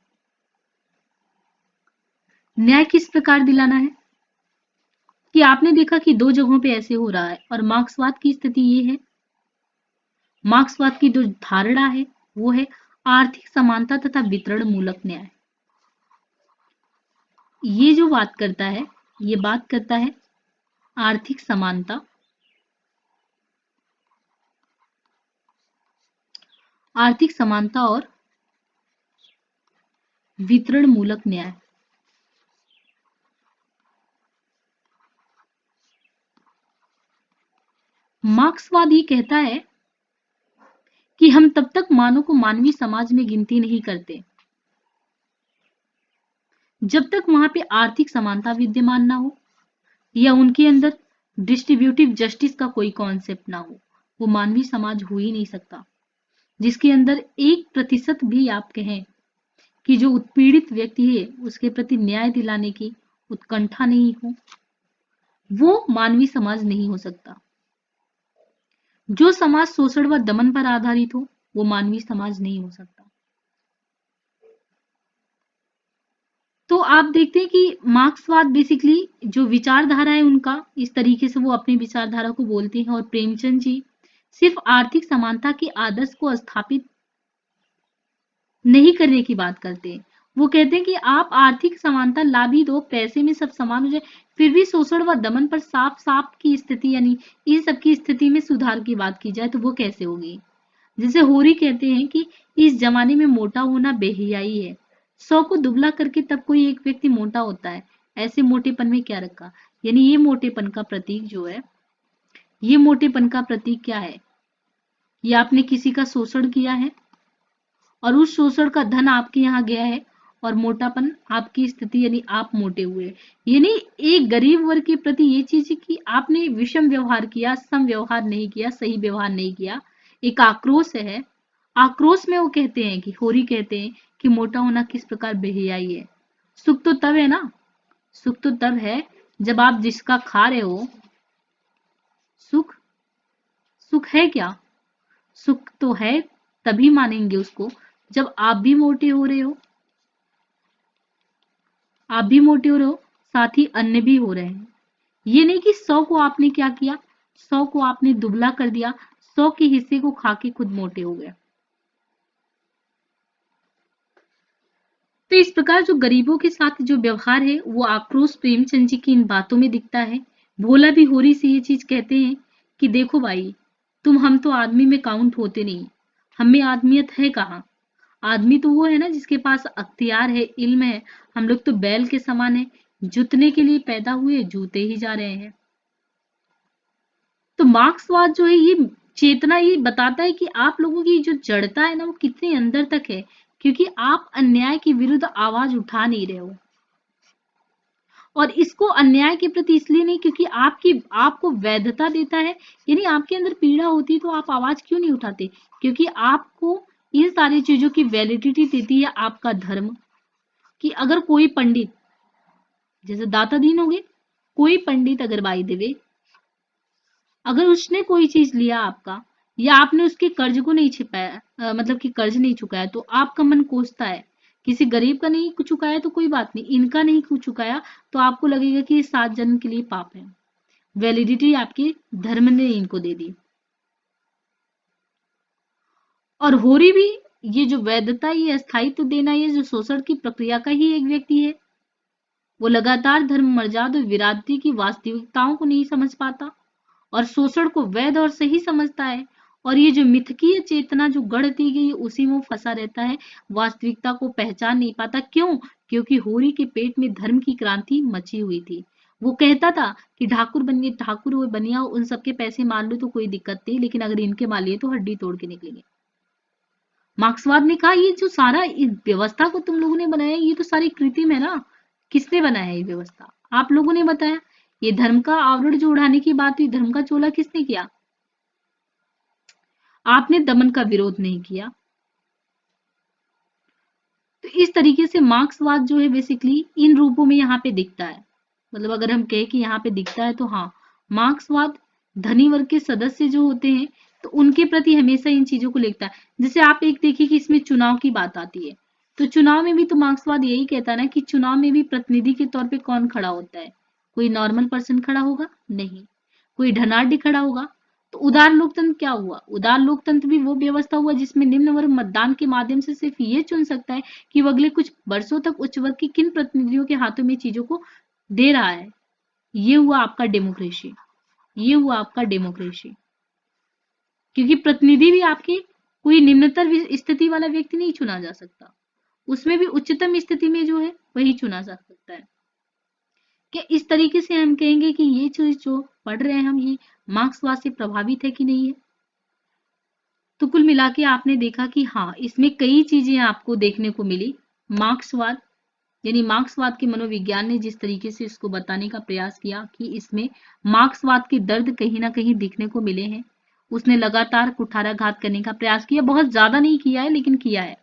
न्याय किस प्रकार दिलाना है कि आपने देखा कि दो जगहों पे ऐसे हो रहा है। और मार्क्सवाद की स्थिति ये है, मार्क्सवाद की जो धारणा है वो है आर्थिक समानता तथा वितरण मूलक न्याय। ये जो बात करता है, ये बात करता है आर्थिक समानता, आर्थिक समानता और वितरण मूलक न्याय। मार्क्सवाद ये कहता है कि हम तब तक मानव को मानवीय समाज में गिनती नहीं करते जब तक वहां पे आर्थिक समानता विद्यमान ना हो या उनके अंदर डिस्ट्रीब्यूटिव जस्टिस का कोई कॉन्सेप्ट ना हो। वो मानवीय समाज हो ही नहीं सकता जिसके अंदर 1% भी आप कहें कि जो उत्पीड़ित व्यक्ति है उसके प्रति न्याय दिलाने की उत्कंठा नहीं हो, वो मानवीय समाज नहीं हो सकता। जो समाज शोषण व दमन पर आधारित हो, वो मानवीय समाज नहीं हो सकता। तो आप देखते हैं कि मार्क्सवाद बेसिकली जो विचारधारा है उनका, इस तरीके से वो अपनी विचारधारा को बोलते हैं। और प्रेमचंद जी सिर्फ आर्थिक समानता के आदर्श को स्थापित नहीं करने की बात करते हैं। वो कहते हैं कि आप आर्थिक समानता ला भी दो, पैसे में सब समान हो जाए, फिर भी शोषण व दमन पर साफ साफ की स्थिति, यानी इन सब की स्थिति में सुधार की बात की जाए तो वो कैसे होगी? जैसे होरी कहते हैं कि इस जमाने में मोटा होना बेहयाई है, 100 को दुबला करके तब कोई एक व्यक्ति मोटा होता है, ऐसे मोटेपन में क्या रखा? यानी ये मोटेपन का प्रतीक जो है, ये मोटेपन का प्रतीक क्या है? ये आपने किसी का शोषण किया है और उस शोषण का धन आपके यहाँ गया है और मोटापन आपकी स्थिति यानी आप मोटे हुए। यानी एक गरीब वर्ग के प्रति ये चीज है कि आपने विषम व्यवहार किया, सम व्यवहार नहीं किया, सही व्यवहार नहीं किया। एक आक्रोश है। आक्रोश में वो कहते हैं कि होरी कहते हैं कि मोटा होना किस प्रकार बेहयाई है। सुख तो तब है ना, सुख तो तब है जब आप जिसका खा रहे हो। सुख, सुख है क्या? सुख तो है तभी मानेंगे उसको जब आप भी मोटे हो रहे हो, आप भी मोटे हो रहे हो, साथ ही अन्य भी हो रहे हैं। ये नहीं कि 100 को आपने क्या किया, 100 को आपने दुबला कर दिया, 100 के हिस्से को खा के खुद मोटे हो गए। तो इस प्रकार जो गरीबों के साथ जो व्यवहार है वो आक्रोश प्रेमचंद जी की इन बातों में दिखता है। भोला भी होरी से ये चीज कहते हैं कि देखो भाई, हम तो आदमी में काउंट होते नहीं, हम में आदमियत है कहाँ। आदमी तो वो है ना जिसके पास अख्तियार है, इल्म है। हम लोग तो बैल के समान है, जुतने के लिए पैदा हुए, जूते ही जा रहे हैं। तो मार्क्सवाद जो है ये चेतना ये बताता है कि आप लोगों की जो जड़ता है ना वो कितने अंदर तक है, क्योंकि आप अन्याय के विरुद्ध आवाज उठा नहीं रहे हो। और इसको अन्याय के प्रति इसलिए नहीं क्योंकि आपको वैधता देता है, यानी आपके अंदर पीड़ा होती तो आप आवाज क्यों नहीं उठाते? क्योंकि आपको इन सारी चीजों की वैलिडिटी देती है आपका धर्म। कि अगर कोई पंडित, जैसे दाता दीन हो गए, कोई पंडित अगर बाई देवे, अगर उसने कोई चीज लिया आपका, या आपने उसके कर्ज को नहीं छिपाया, मतलब कि कर्ज नहीं चुकाया, तो आपका मन कोसता है। किसी गरीब का नहीं कुछ चुकाया तो कोई बात नहीं, इनका नहीं कुछ चुकाया तो आपको लगेगा कि ये 7 जन्म के लिए पाप है। वैलिडिटी आपके धर्म ने इनको दे दी। और होरी भी ये जो वैधता, ये अस्थायित्व देना, ये जो शोषण की प्रक्रिया का ही एक व्यक्ति है। वो लगातार धर्म मर्यादा और विरादरी की वास्तविकताओं को नहीं समझ पाता और शोषण को वैध और सही समझता है। और ये जो मिथकीय चेतना जो गढ़ दी गई उसी में फंसा रहता है, वास्तविकता को पहचान नहीं पाता। क्यों? क्योंकि होरी के पेट में धर्म की क्रांति मची हुई थी। वो कहता था कि ठाकुर बनिए, ठाकुर हो बनिया, उन सबके पैसे मान लो तो कोई दिक्कत नहीं, लेकिन अगर इनके मान लिए तो हड्डी तोड़ के निकलेंगे। मार्क्सवाद ने कहा ये जो सारा इस व्यवस्था को तुम लोगों ने बनाया, ये तो सारी कृत्रिम है ना। किसने बनाया ये व्यवस्था? आप लोगों ने बताया। ये धर्म का आवरण जो उड़ाने की बात हुई, धर्म का चोला किसने किया? आपने दमन का विरोध नहीं किया। तो इस तरीके से मार्क्सवाद जो है बेसिकली इन रूपों में यहाँ पे दिखता है। मतलब अगर हम कहें कि यहाँ पे दिखता है तो हाँ, मार्क्सवाद धनी वर्ग के सदस्य जो होते हैं तो उनके प्रति हमेशा इन चीजों को लिखता है। जैसे आप एक देखिए कि इसमें चुनाव की बात आती है, तो चुनाव में भी तो मार्क्सवाद यही कहता है ना कि चुनाव में भी प्रतिनिधि के तौर पे कौन खड़ा होता है? कोई नॉर्मल पर्सन खड़ा होगा? नहीं। कोई धनाढ़ खड़ा होगा? तो उदार लोकतंत्र क्या हुआ? उदार लोकतंत्र भी वो व्यवस्था हुआ जिसमें निम्न वर्ग मतदान के माध्यम से सिर्फ ये चुन सकता है कि वो अगले कुछ वर्षों तक उच्च वर्ग के किन प्रतिनिधियों के हाथों में चीजों को दे रहा है। ये हुआ आपका डेमोक्रेसी। ये हुआ आपका डेमोक्रेसी। क्योंकि प्रतिनिधि भी आपके कोई निम्नतर स्थिति वाला व्यक्ति नहीं चुना जा सकता, उसमें भी उच्चतम स्थिति में जो है वही चुना जा सकता है। क्या इस तरीके से हम कहेंगे कि ये चीज जो पढ़ रहे हैं हम, ये मार्क्सवाद से प्रभावित है कि नहीं है? तो कुल मिला के आपने देखा कि हाँ, इसमें कई चीजें आपको देखने को मिली। मार्क्सवाद यानी मार्क्सवाद के मनोविज्ञान ने जिस तरीके से इसको बताने का प्रयास किया कि इसमें मार्क्सवाद के दर्द कहीं ना कहीं दिखने को मिले हैं। उसने लगातार कुठाराघात करने का प्रयास किया, बहुत ज्यादा नहीं किया है लेकिन किया है।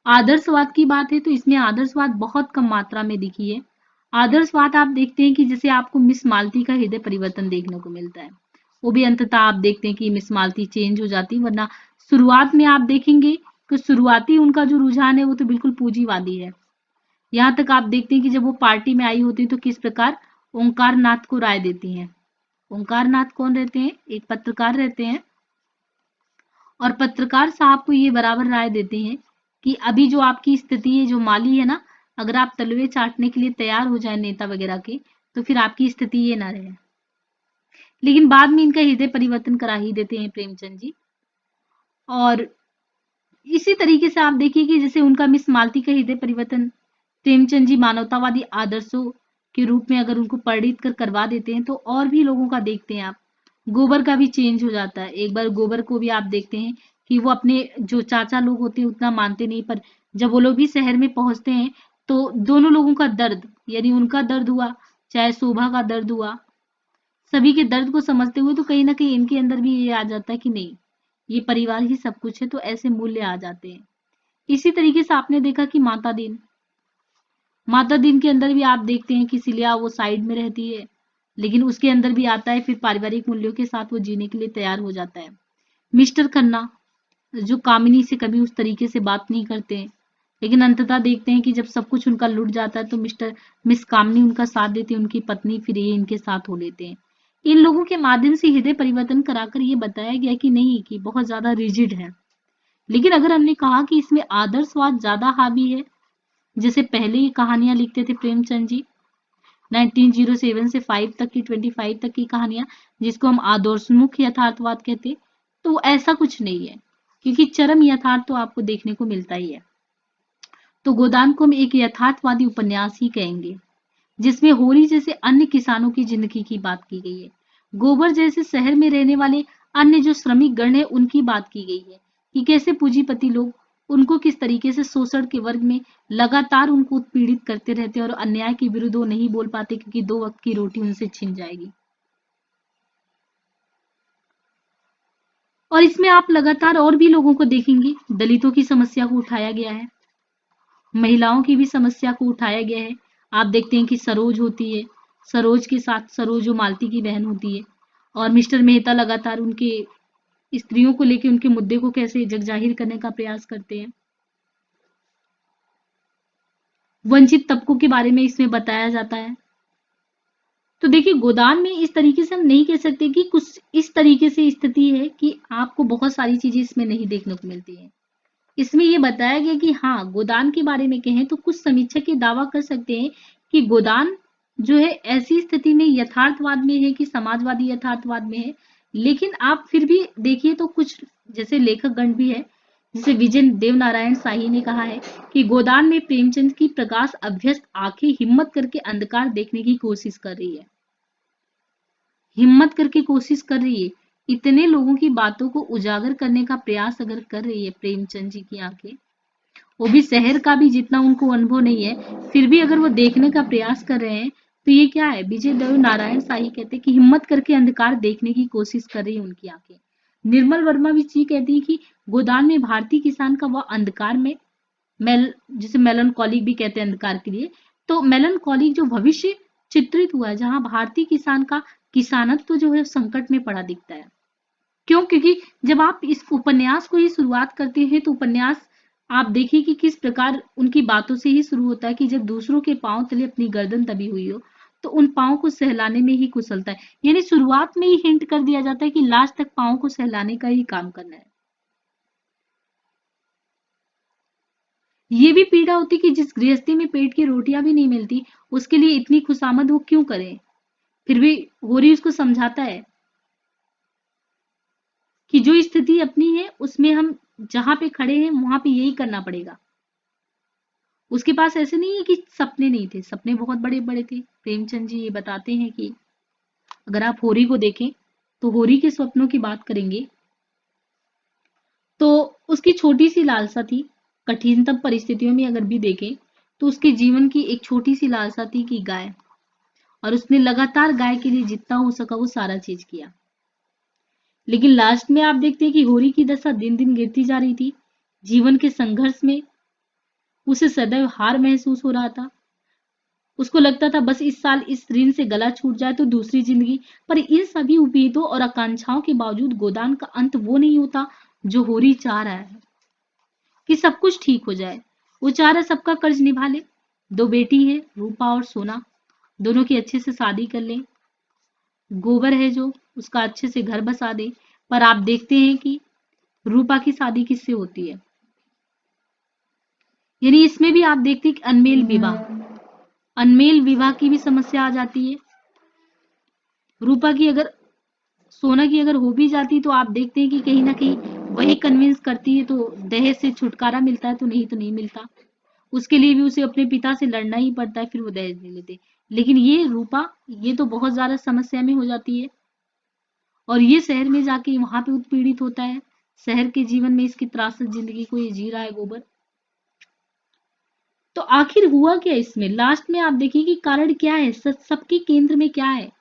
आदर्शवाद की बात है तो इसमें आदर्शवाद बहुत कम मात्रा में दिखी है। आदर्शवाद आप देखते हैं कि जैसे आपको मिस मालती का हृदय परिवर्तन देखने को मिलता है, वो भी अंततः आप देखते हैं कि मिस मालती चेंज हो जाती, वरना शुरुआत में आप देखेंगे कि शुरुआती उनका जो रुझान है वो तो बिल्कुल पूंजीवादी है। यहाँ तक आप देखते हैं कि जब वो पार्टी में आई होती है तो किस प्रकार ओंकार नाथ को राय देती हैं। ओंकार नाथ कौन रहते हैं? एक पत्रकार रहते हैं, और पत्रकार साहब को ये बराबर राय देते हैं कि अभी जो आपकी स्थिति है, जो माली है ना, अगर आप तलवे चाटने के लिए तैयार हो जाए नेता वगैरह के, तो फिर आपकी स्थिति ये ना रहे। लेकिन बाद में इनका हृदय परिवर्तन करा ही देते हैं प्रेमचंद जी। और इसी तरीके से आप देखिए कि जैसे उनका मिस मालती का हृदय परिवर्तन प्रेमचंद जी मानवतावादी आदर्शों के रूप में अगर उनको परिणित कर करवा देते हैं, तो और भी लोगों का देखते हैं आप। गोबर का भी चेंज हो जाता है। एक बार गोबर को भी आप देखते हैं कि वो अपने जो चाचा लोग होते हैं उतना मानते नहीं, पर जब वो लोग भी शहर में पहुंचते हैं तो दोनों लोगों का दर्द, यानी उनका दर्द हुआ चाहे शोभा का दर्द हुआ, सभी के दर्द को समझते हुए तो कहीं ना कहीं इनके अंदर भी ये आ जाता है कि नहीं, ये परिवार ही सब कुछ है, तो ऐसे मूल्य आ जाते हैं। इसी तरीके से आपने देखा कि माता दिन के अंदर भी आप देखते हैं कि सिलिया वो साइड में रहती है, लेकिन उसके अंदर भी आता है, फिर पारिवारिक मूल्यों के साथ वो जीने के लिए तैयार हो जाता है। मिस्टर खन्ना जो कामिनी से कभी उस तरीके से बात नहीं करते हैं, लेकिन अंततः देखते हैं कि जब सब कुछ उनका लुट जाता है तो मिस कामिनी उनका साथ देती है, उनकी पत्नी, फिर ये इनके साथ हो लेते हैं। इन लोगों के माध्यम से हृदय परिवर्तन कराकर ये बताया गया कि नहीं, कि बहुत ज्यादा रिजिड है। लेकिन अगर हमने कहा कि इसमें आदर्शवाद ज्यादा हावी है, जैसे पहले ये कहानियां लिखते थे प्रेमचंद जी 1907 से 5 तक की 25 तक की कहानियां, जिसको हम आदर्शोन्मुख यथार्थवाद कहते, तो ऐसा कुछ नहीं है, क्योंकि चरम यथार्थ तो आपको देखने को मिलता ही है। तो गोदान को हम एक यथार्थवादी उपन्यास ही कहेंगे, जिसमें होरी जैसे अन्य किसानों की जिंदगी की बात की गई है, गोबर जैसे शहर में रहने वाले अन्य जो श्रमिक गण है उनकी बात की गई है, कि कैसे पूंजीपति लोग उनको किस तरीके से शोषण के वर्ग में लगातार उनको उत्पीड़ित करते रहते हैं और अन्याय के विरुद्ध वो नहीं बोल पाते, क्योंकि 2 वक्त की रोटी उनसे छिन जाएगी। और इसमें आप लगातार और भी लोगों को देखेंगे, दलितों की समस्या को उठाया गया है, महिलाओं की भी समस्या को उठाया गया है। आप देखते हैं कि सरोज होती है, सरोज के साथ सरोज जो मालती की बहन होती है, और मिस्टर मेहता लगातार उनके स्त्रियों को लेकर उनके मुद्दे को कैसे जगजाहिर करने का प्रयास करते हैं। वंचित तबकों के बारे में इसमें बताया जाता है। तो देखिए, गोदान में इस तरीके से हम नहीं कह सकते कि कुछ इस तरीके से स्थिति है कि आपको बहुत सारी चीजें इसमें नहीं देखने को मिलती है। इसमें ये बताया गया कि हाँ, गोदान के बारे में कहें तो कुछ समीक्षक ये दावा कर सकते हैं कि गोदान जो है ऐसी स्थिति में यथार्थवाद में है कि समाजवादी यथार्थवाद में है। लेकिन आप फिर भी देखिए तो कुछ जैसे लेखक गण भी है, जैसे विजय देवनारायण शाही ने कहा है कि गोदान में प्रेमचंद की प्रकाश अभ्यस्त आंखें हिम्मत करके अंधकार देखने की कोशिश कर रही है, हिम्मत करके कोशिश कर रही है, इतने लोगों की बातों को उजागर करने का प्रयास अगर कर रही है प्रेमचंद जी की आंखें, वो भी शहर का भी जितना उनको अनुभव नहीं है, फिर भी अगर वो देखने का प्रयास कर रहे हैं, तो ये क्या है, विजय देव नारायण शाही कहते हैं कि हिम्मत करके अंधकार देखने की कोशिश कर रही है उनकी आंखें। निर्मल वर्मा भी जी कहती है कि गोदान में भारतीय किसान का वह अंधकार में जिसे मेलनकॉलिक भी कहते हैं अंधकार के लिए, तो मेलनकॉलिक जो भविष्य चित्रित हुआ है, जहां भारतीय किसान का किसानत्व जो है संकट में पड़ा दिखता है। क्यों? क्योंकि जब आप इस उपन्यास को ही शुरुआत करते हैं तो उपन्यास आप देखिए कि किस प्रकार उनकी बातों से ही शुरू होता है कि जब दूसरों के पांव तले अपनी गर्दन दबी हुई हो तो उन पांव को सहलाने में ही कुशलता है, यानी शुरुआत में ही हिंट कर दिया जाता है कि लास्ट तक पांव को सहलाने का ही काम करना है। ये भी पीड़ा होती कि जिस गृहस्थी में पेट की रोटियां भी नहीं मिलती, उसके लिए इतनी खुशामद वो क्यों करें। फिर भी होरी उसको समझाता है कि जो स्थिति अपनी है उसमें हम जहां पे खड़े हैं वहां पे यही करना पड़ेगा। उसके पास ऐसे नहीं है कि सपने नहीं थे, सपने बहुत बड़े बड़े थे। प्रेमचंद जी ये बताते हैं कि अगर आप होरी को देखें तो होरी के स्वप्नों की बात करेंगे तो उसकी छोटी सी लालसा थी, कठिनतम परिस्थितियों में अगर भी देखें तो उसके जीवन की एक छोटी सी लालसा थी कि गाय, और उसने लगातार गाय के लिए जितना हो सका वो सारा चीज किया। लेकिन लास्ट में आप देखते हैं कि होरी की दशा दिन दिन गिरती जा रही थी, जीवन के संघर्ष में उसे सदैव हार महसूस हो रहा था। उसको लगता था बस इस साल इस ऋण से गला छूट जाए तो दूसरी जिंदगी। पर इन सभी उम्मीदों और आकांक्षाओं के बावजूद गोदान का अंत वो नहीं होता जो होरी चाह रहा है, कि सब कुछ ठीक हो जाए। वो चाह रहा सबका कर्ज निभा ले, 2 बेटी है रूपा और सोना, दोनों की अच्छे से शादी कर ले, गोबर है जो उसका अच्छे से घर बसा दे। पर आप देखते हैं कि रूपा की शादी किससे होती है, यानी इसमें भी आप देखते हैं कि अनमेल विवाह की भी समस्या आ जाती है। रूपा की अगर सोना की अगर हो भी जाती तो आप देखते हैं कि कहीं ना कहीं वही कन्विंस करती है तो दहेज से छुटकारा मिलता है, तो नहीं मिलता। उसके लिए भी उसे अपने पिता से लड़ना ही पड़ता है, फिर वो दहेज नहीं लेते। लेकिन ये रूपा ये तो बहुत ज्यादा समस्या में हो जाती है और ये शहर में जाके वहां पे उत्पीड़ित होता है। शहर के जीवन में इसकी त्रासद जिंदगी को ये जी रहा है गोबर। तो आखिर हुआ क्या इसमें? लास्ट में आप देखिए कि कारण क्या है, सबके केंद्र में क्या है?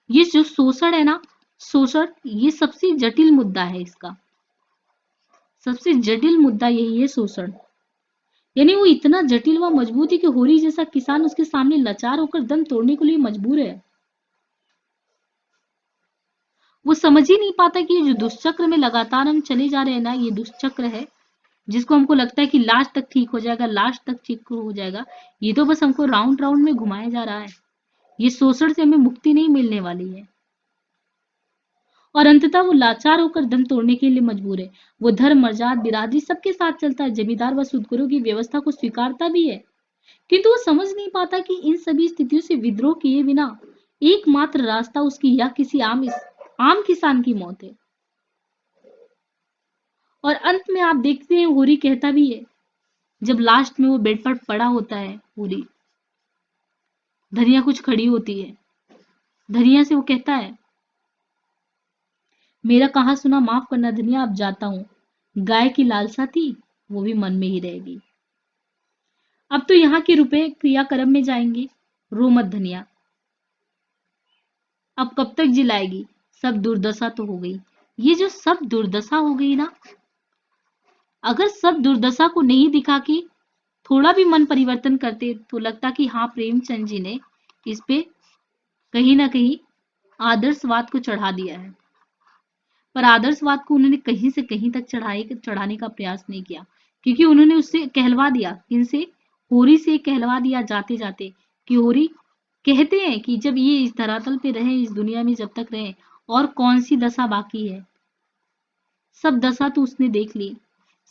ये जो शोषण है ना, शोषण, ये सबसे जटिल मुद्दा है। इसका सबसे जटिल मुद्दा यही है, शोषण। यानी वो इतना जटिल व मजबूत है कि होरी जैसा किसान उसके सामने लाचार होकर दम तोड़ने के लिए मजबूर है। वो समझ ही नहीं पाता कि ये जो दुष्चक्र में लगातार हम चले जा रहे हैं ना, ये दुष्चक्र है जिसको हमको लगता है कि लास्ट तक ठीक हो जाएगा, लास्ट तक ठीक हो जाएगा। ये तो बस हमको राउंड राउंड में घुमाया जा रहा है। ये शोषण से हमें मुक्ति नहीं मिलने वाली है। और अंततः वो लाचार होकर दम तोड़ने के लिए मजबूर है। वो धर्म, मर्जाद, बिरादरी सबके साथ चलता है, जमींदार व सूदखोरों की व्यवस्था को स्वीकारता भी है, किंतु वो समझ नहीं पाता कि इन सभी स्थितियों से विद्रोह किए बिना एकमात्र रास्ता उसकी या किसी आम किसान की मौत है। और अंत में आप देखते हैं, होरी कहता भी है, जब लास्ट में वो बेड पर पड़ा होता है होरी, धनिया कुछ खड़ी होती है, धनिया से वो कहता है, मेरा कहा सुना माफ करना धनिया, अब जाता हूं। गाय की लालसा थी, वो भी मन में ही रहेगी। अब तो यहाँ के रुपए क्रियाक्रम में जाएंगे। रो मत धनिया, अब कब तक जिलाएगी? सब दुर्दशा तो हो गई। ये जो सब दुर्दशा हो गई ना, अगर सब दुर्दशा को नहीं दिखा के थोड़ा भी मन परिवर्तन करते तो लगता कि हाँ, प्रेमचंद जी ने इस पे कहीं ना कहीं आदर्शवाद को चढ़ा दिया है। पर आदर्शवाद को उन्होंने कहीं से कहीं तक चढ़ाने का प्रयास नहीं किया, क्योंकि उन्होंने उससे कहलवा दिया, किनसे? होरी से कहलवा दिया जाते जाते, कि होरी, कहते हैं कि जब ये इस धरातल पे रहे, इस दुनिया में जब तक रहे, और कौन सी दशा बाकी है? सब दशा तो उसने देख ली,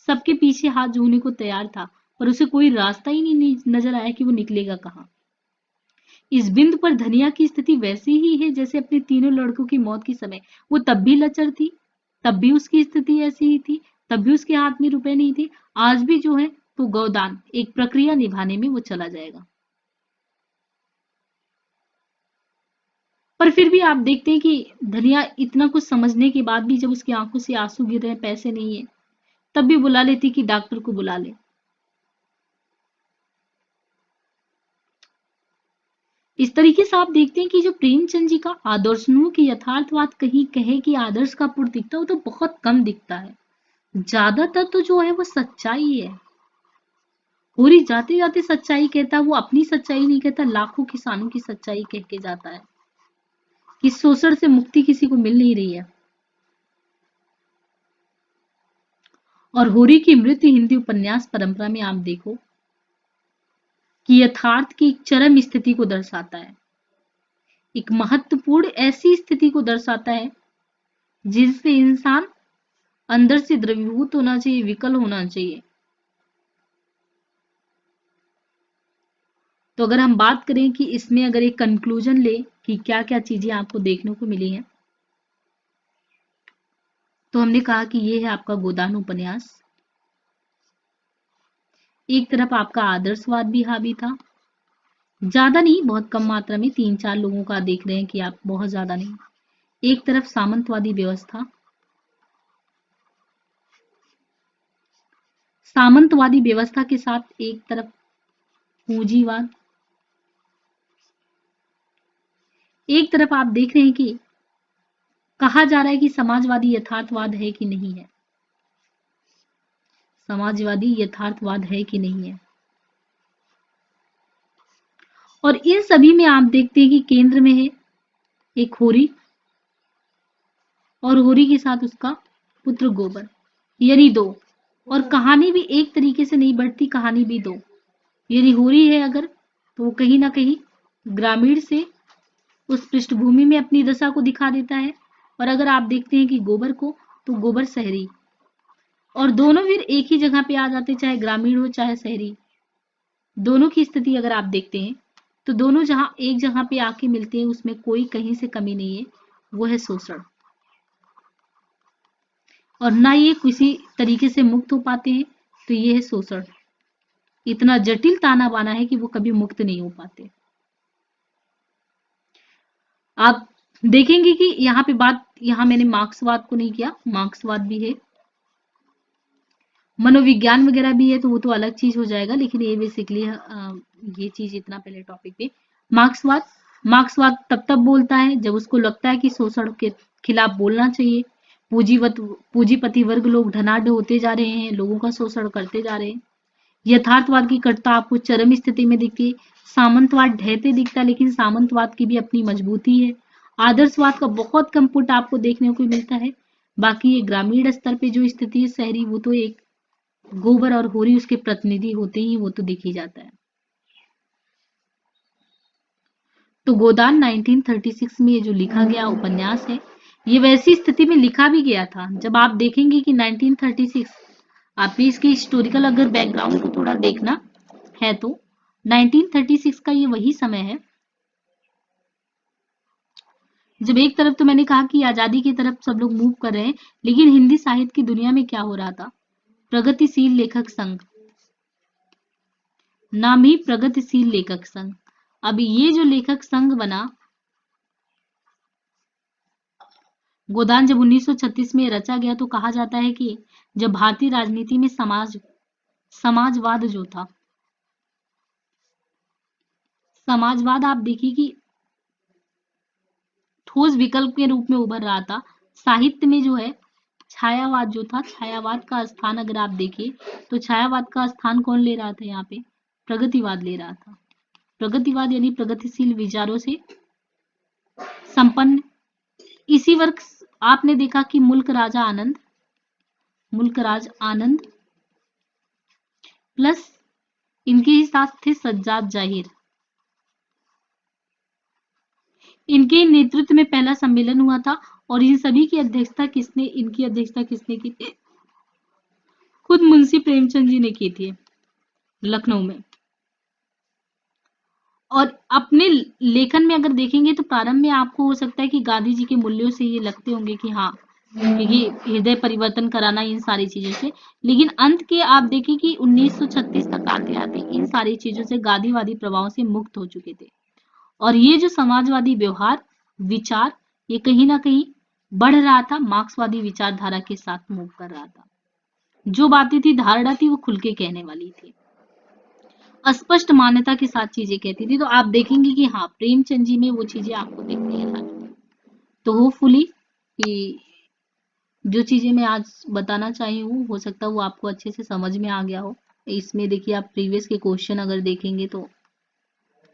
सबके पीछे हाथ जोड़ने को तैयार था, पर उसे कोई रास्ता ही नहीं नजर आया कि वो निकलेगा कहाँ। इस बिंदु पर धनिया की स्थिति वैसी ही है जैसे अपने तीनों लड़कों की मौत के समय। वो तब भी लचर थी, तब भी उसकी स्थिति ऐसी ही थी, तब भी उसके हाथ में रुपए नहीं थे। आज भी जो है तो गोदान एक प्रक्रिया निभाने में वो चला जाएगा। पर फिर भी आप देखते हैं कि धनिया इतना कुछ समझने के बाद भी जब उसकी आंखों से आंसू गिर रहे हैं, पैसे नहीं है, तब भी बुला लेती कि डॉक्टर को बुला ले। इस तरीके से आप देखते हैं कि जो प्रेमचंद जी का आदर्शों की यथार्थवाद कहीं कहे कि आदर्श का पुर दिखता है, वो तो बहुत कम दिखता है। ज्यादातर तो जो है वो सच्चाई है। पूरी जाते जाते सच्चाई कहता है, वो अपनी सच्चाई नहीं कहता, लाखों किसानों की सच्चाई कह के जाता है कि शोषण से मुक्ति किसी को मिल नहीं रही है। और होरी की मृत्यु हिंदी उपन्यास परंपरा में आप देखो कि यथार्थ की एक चरम स्थिति को दर्शाता है, एक महत्वपूर्ण ऐसी स्थिति को दर्शाता है जिससे इंसान अंदर से द्रवीभूत होना चाहिए, विकल होना चाहिए। तो अगर हम बात करें कि इसमें अगर एक कंक्लूजन ले कि क्या क्या चीजें आपको देखने को मिली हैं, तो हमने कहा कि ये है आपका गोदान उपन्यास। एक तरफ आपका आदर्शवाद भी हावी था, ज्यादा नहीं, बहुत कम मात्रा में 3-4 लोगों का देख रहे हैं कि आप, बहुत ज्यादा नहीं। एक तरफ सामंतवादी व्यवस्था, सामंतवादी व्यवस्था के साथ एक तरफ पूंजीवाद, एक तरफ आप देख रहे हैं कि कहा जा रहा है कि समाजवादी यथार्थवाद है कि नहीं है, समाजवादी यथार्थवाद है कि नहीं है। और इन सभी में आप देखते हैं कि केंद्र में है एक होरी, और होरी के साथ उसका पुत्र गोबर, यानी दो। और कहानी भी एक तरीके से नहीं बढ़ती, कहानी भी दो, यानी होरी है अगर, तो वो कहीं ना कहीं ग्रामीण से उस पृष्ठभूमि में अपनी दशा को दिखा देता है, और अगर आप देखते हैं कि गोबर को, तो गोबर शहरी, और दोनों फिर एक ही जगह पे आ जाते, चाहे ग्रामीण हो चाहे शहरी। दोनों की स्थिति अगर आप देखते हैं तो दोनों जहां एक जगह पे आके मिलते हैं, उसमें कोई कहीं से कमी नहीं है, वो है शोषण। और ना ये किसी तरीके से मुक्त हो पाते हैं, तो ये है शोषण। इतना जटिल ताना बाना है कि वो कभी मुक्त नहीं हो पाते। आप देखेंगे कि यहाँ मैंने मार्क्सवाद को नहीं किया, मार्क्सवाद भी है, मनोविज्ञान वगैरह भी है तो वो तो अलग चीज हो जाएगा, लेकिन ये बेसिकली ये चीज इतना पहले टॉपिक पे। मार्क्सवाद, मार्क्सवाद तब तब बोलता है जब उसको लगता है कि शोषण के खिलाफ बोलना चाहिए। पूंजीवत पूंजीपति वर्ग लोग धनाढ्य होते जा रहे हैं, लोगों का शोषण करते जा रहे हैं। यथार्थवाद की कटुता आपको चरम स्थिति में दिखती है। सामंतवाद ढहते दिखता है, लेकिन सामंतवाद की भी अपनी मजबूती है। आदर्शवाद का बहुत कम पुट आपको देखने को मिलता है। बाकी ये ग्रामीण स्तर पे जो स्थिति है शहरी, वो तो एक गोबर और होरी उसके प्रतिनिधि होते ही वो तो दिख ही जाता है। तो गोदान 1936 में ये जो लिखा गया उपन्यास है, ये वैसी स्थिति में लिखा भी गया था। जब आप देखेंगे कि 1936, आपने इसके हिस्टोरिकल अगर बैकग्राउंड को थोड़ा देखना है तो 1936 का ये वही समय है जब एक तरफ तो मैंने कहा कि आजादी की तरफ सब लोग मूव कर रहे हैं, लेकिन हिंदी साहित्य की दुनिया में क्या हो रहा था? प्रगतिशील लेखक संघ, नाम ही प्रगतिशील लेखक संघ। अब ये जो लेखक संघ बना, गोदान जब 1936 में रचा गया तो कहा जाता है कि जब भारतीय राजनीति में समाजवाद जो था, समाजवाद आप देखिए कि ठोस विकल्प के रूप में उभर रहा था। साहित्य में जो है छायावाद जो था, छायावाद का स्थान अगर आप देखिए तो छायावाद का स्थान कौन ले रहा था? यहाँ पे प्रगतिवाद ले रहा था। प्रगतिवाद यानी प्रगतिशील विचारों से संपन्न। इसी वर्ष आपने देखा कि मुल्क राज आनंद प्लस इनके ही साथ थे सज्जाद जाहिर, इनके नेतृत्व में पहला सम्मेलन हुआ था। और इन सभी की इनकी अध्यक्षता किसने की थी? खुद मुंशी प्रेमचंद जी ने की थी, लखनऊ में। और अपने लेखन में अगर देखेंगे तो प्रारंभ में आपको हो सकता है कि गांधी जी के मूल्यों से ये लगते होंगे कि हाँ, ये हृदय परिवर्तन कराना इन सारी चीजों से, लेकिन अंत के आप देखें कि 1936 तक आते आते इन सारी चीजों से गांधीवादी प्रभाव से मुक्त हो चुके थे। और ये जो समाजवादी व्यवहार विचार, ये कहीं ना कहीं बढ़ रहा था, मार्क्सवादी विचारधारा के साथ मूव कर रहा था। जो बातें थी, धारणा थी, वो खुल के कहने वाली थी, अस्पष्ट मान्यता के साथ चीजें कहती थी। तो आप देखेंगे कि हाँ, प्रेमचंद जी में वो चीजें आपको दिखती हैं सारी। तो होपफुली कि जो चीजें मैं आज बताना चाही हूँ, हो सकता है वो आपको अच्छे से समझ में आ गया हो। इसमें देखिए, आप प्रीवियस के क्वेश्चन अगर देखेंगे तो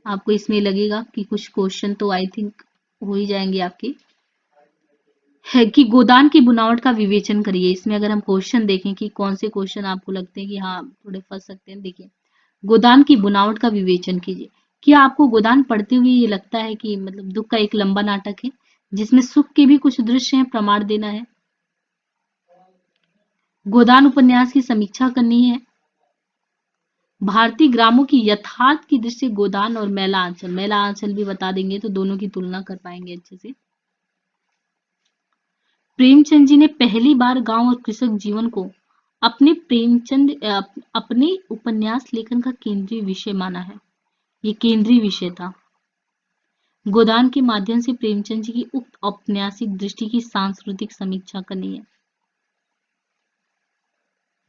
आपको इसमें लगेगा कि कुछ क्वेश्चन तो आई थिंक हो ही जाएंगे आपके। है कि गोदान की बुनावट का विवेचन करिए। इसमें अगर हम क्वेश्चन देखें कि कौन से क्वेश्चन आपको लगते हैं कि हाँ थोड़े फंस सकते हैं, देखिए, गोदान की बुनावट का विवेचन कीजिए। क्या आपको गोदान पढ़ते हुए ये लगता है कि मतलब दुख का एक लंबा नाटक है जिसमें सुख के भी कुछ दृश्य हैं, प्रमाण देना है? गोदान उपन्यास की समीक्षा करनी है। भारतीय ग्रामों की यथार्थ की दृष्टि गोदान और मैला आंचल भी बता देंगे तो दोनों की तुलना कर पाएंगे अच्छे से। प्रेमचंद जी ने पहली बार गांव और कृषक जीवन को अपने उपन्यास लेखन का केंद्रीय विषय माना है। ये केंद्रीय विषय था। गोदान के माध्यम से प्रेमचंद जी की उक्त औपन्यासिक दृष्टि की सांस्कृतिक समीक्षा करनी है।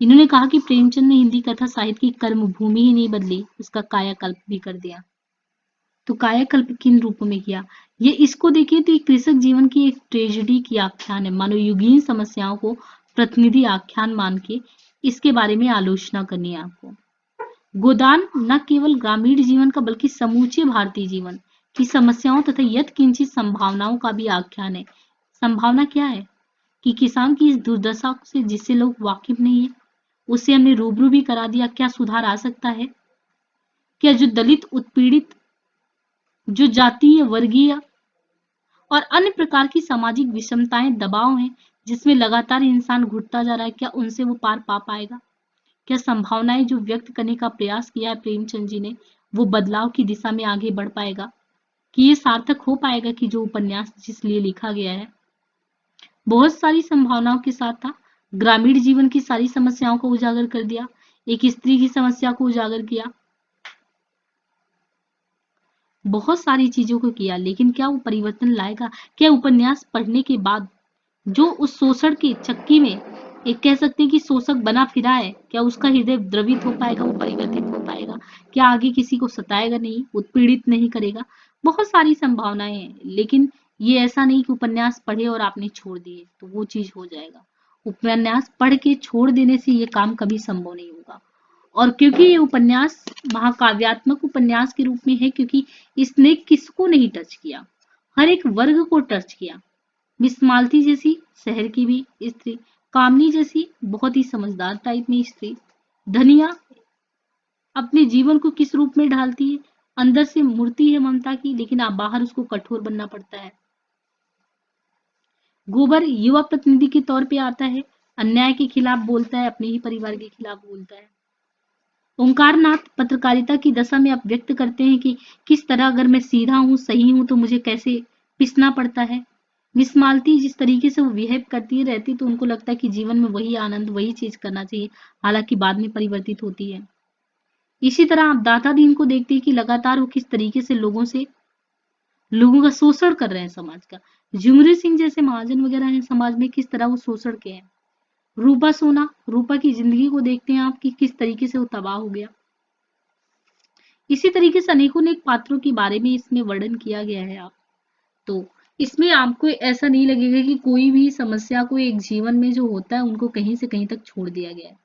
इन्होंने कहा कि प्रेमचंद ने हिंदी कथा साहित्य की कर्म भूमि ही नहीं बदली, उसका कायाकल्प भी कर दिया। तो कायाकल्प किन रूपों में किया? ये इसको देखिए तो ये कृषक जीवन की एक ट्रेजेडी की आख्यान है। मानो युगीन समस्याओं को प्रतिनिधि आख्यान मान के इसके बारे में आलोचना करनी है आपको। गोदान न केवल ग्रामीण जीवन का बल्कि समूचे भारतीय जीवन की समस्याओं तथा यत्किंचित संभावनाओं का भी आख्यान है। संभावना क्या है? कि किसान की इस दुर्दशा से जिससे लोग वाकिफ नहीं है, उससे हमने रूबरू भी करा दिया। क्या सुधार आ सकता है? क्या जो दलित, उत्पीड़ित, जो जातीय, वर्गीय और अन्य प्रकार की सामाजिक विषमताएं, दबाव हैं जिसमें लगातार इंसान घुटता जा रहा है, क्या उनसे वो पार पा पाएगा? क्या संभावनाएं जो व्यक्त करने का प्रयास किया है प्रेमचंद जी ने, वो बदलाव की दिशा में आगे बढ़ पाएगा? कि ये सार्थक हो पाएगा कि जो उपन्यास जिस लिए लिखा गया है? बहुत सारी संभावनाओं के साथ था। ग्रामीण जीवन की सारी समस्याओं को उजागर कर दिया, एक स्त्री की समस्या को उजागर किया, बहुत सारी चीजों को किया। लेकिन क्या वो परिवर्तन लाएगा? क्या उपन्यास पढ़ने के बाद जो उस शोषण की चक्की में एक कह सकते हैं कि शोषक बना फिरा है, क्या उसका हृदय द्रवित हो पाएगा, वो परिवर्तित हो पाएगा, क्या आगे किसी को सताएगा नहीं, उत्पीड़ित नहीं करेगा? बहुत सारी संभावनाएं हैं, लेकिन ये ऐसा नहीं कि उपन्यास पढ़े और आपने छोड़ दिए तो वो चीज हो जाएगा। उपन्यास पढ़ के छोड़ देने से ये काम कभी संभव नहीं होगा। और क्योंकि ये उपन्यास महाकाव्यात्मक उपन्यास के रूप में है, क्योंकि इसने किसको नहीं टच किया, हर एक वर्ग को टच किया। मिस मालती जैसी शहर की भी स्त्री, कामनी जैसी बहुत ही समझदार टाइप में स्त्री, धनिया अपने जीवन को किस रूप में ढालती है, अंदर से मूर्ति है ममता की, लेकिन आप बाहर उसको कठोर बनना पड़ता है। गोबर युवा प्रतिनिधि के तौर पे आता है, अन्याय के खिलाफ बोलता है, अपने ही परिवार के खिलाफ बोलता है। ओंकारनाथ पत्रकारिता की दशा में आप व्यक्त करते हैं कि किस तरह अगर मैं सीधा हूँ, सही हूँ, तो मुझे कैसे पिसना पड़ता है। मिस मालती जिस तरीके से वो बिहेव करती रहती, तो उनको लगता है कि जीवन में वही आनंद, वही चीज करना चाहिए, हालांकि बाद में परिवर्तित होती है। इसी तरह आप दाता दीन को देखते हैं कि लगातार वो किस तरीके से लोगों का शोषण कर रहे हैं, समाज का। जुमरी सिंह जैसे महाजन वगैरह हैं समाज में, किस तरह वो शोषण के हैं। रूपा सोना, रूपा की जिंदगी को देखते हैं आप कि किस तरीके से वो तबाह हो गया। इसी तरीके से अनेकों ने पात्रों के बारे में इसमें वर्णन किया गया है। आप तो इसमें आपको ऐसा नहीं लगेगा कि कोई भी समस्या को एक जीवन में जो होता है उनको कहीं से कहीं तक छोड़ दिया गया है।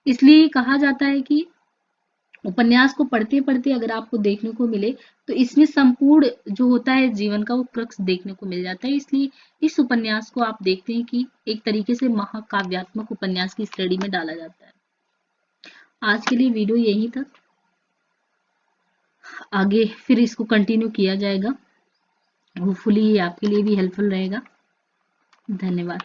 इसलिए कहा जाता है कि उपन्यास को पढ़ते पढ़ते अगर आपको देखने को मिले, तो इसमें संपूर्ण जो होता है जीवन का वो क्रक्स देखने को मिल जाता है। इसलिए इस उपन्यास को आप देखते हैं कि एक तरीके से महाकाव्यात्मक उपन्यास की श्रेणी में डाला जाता है। आज के लिए वीडियो यही तक, आगे फिर इसको कंटिन्यू किया जाएगा। होपफुली ये आपके लिए भी हेल्पफुल रहेगा। धन्यवाद।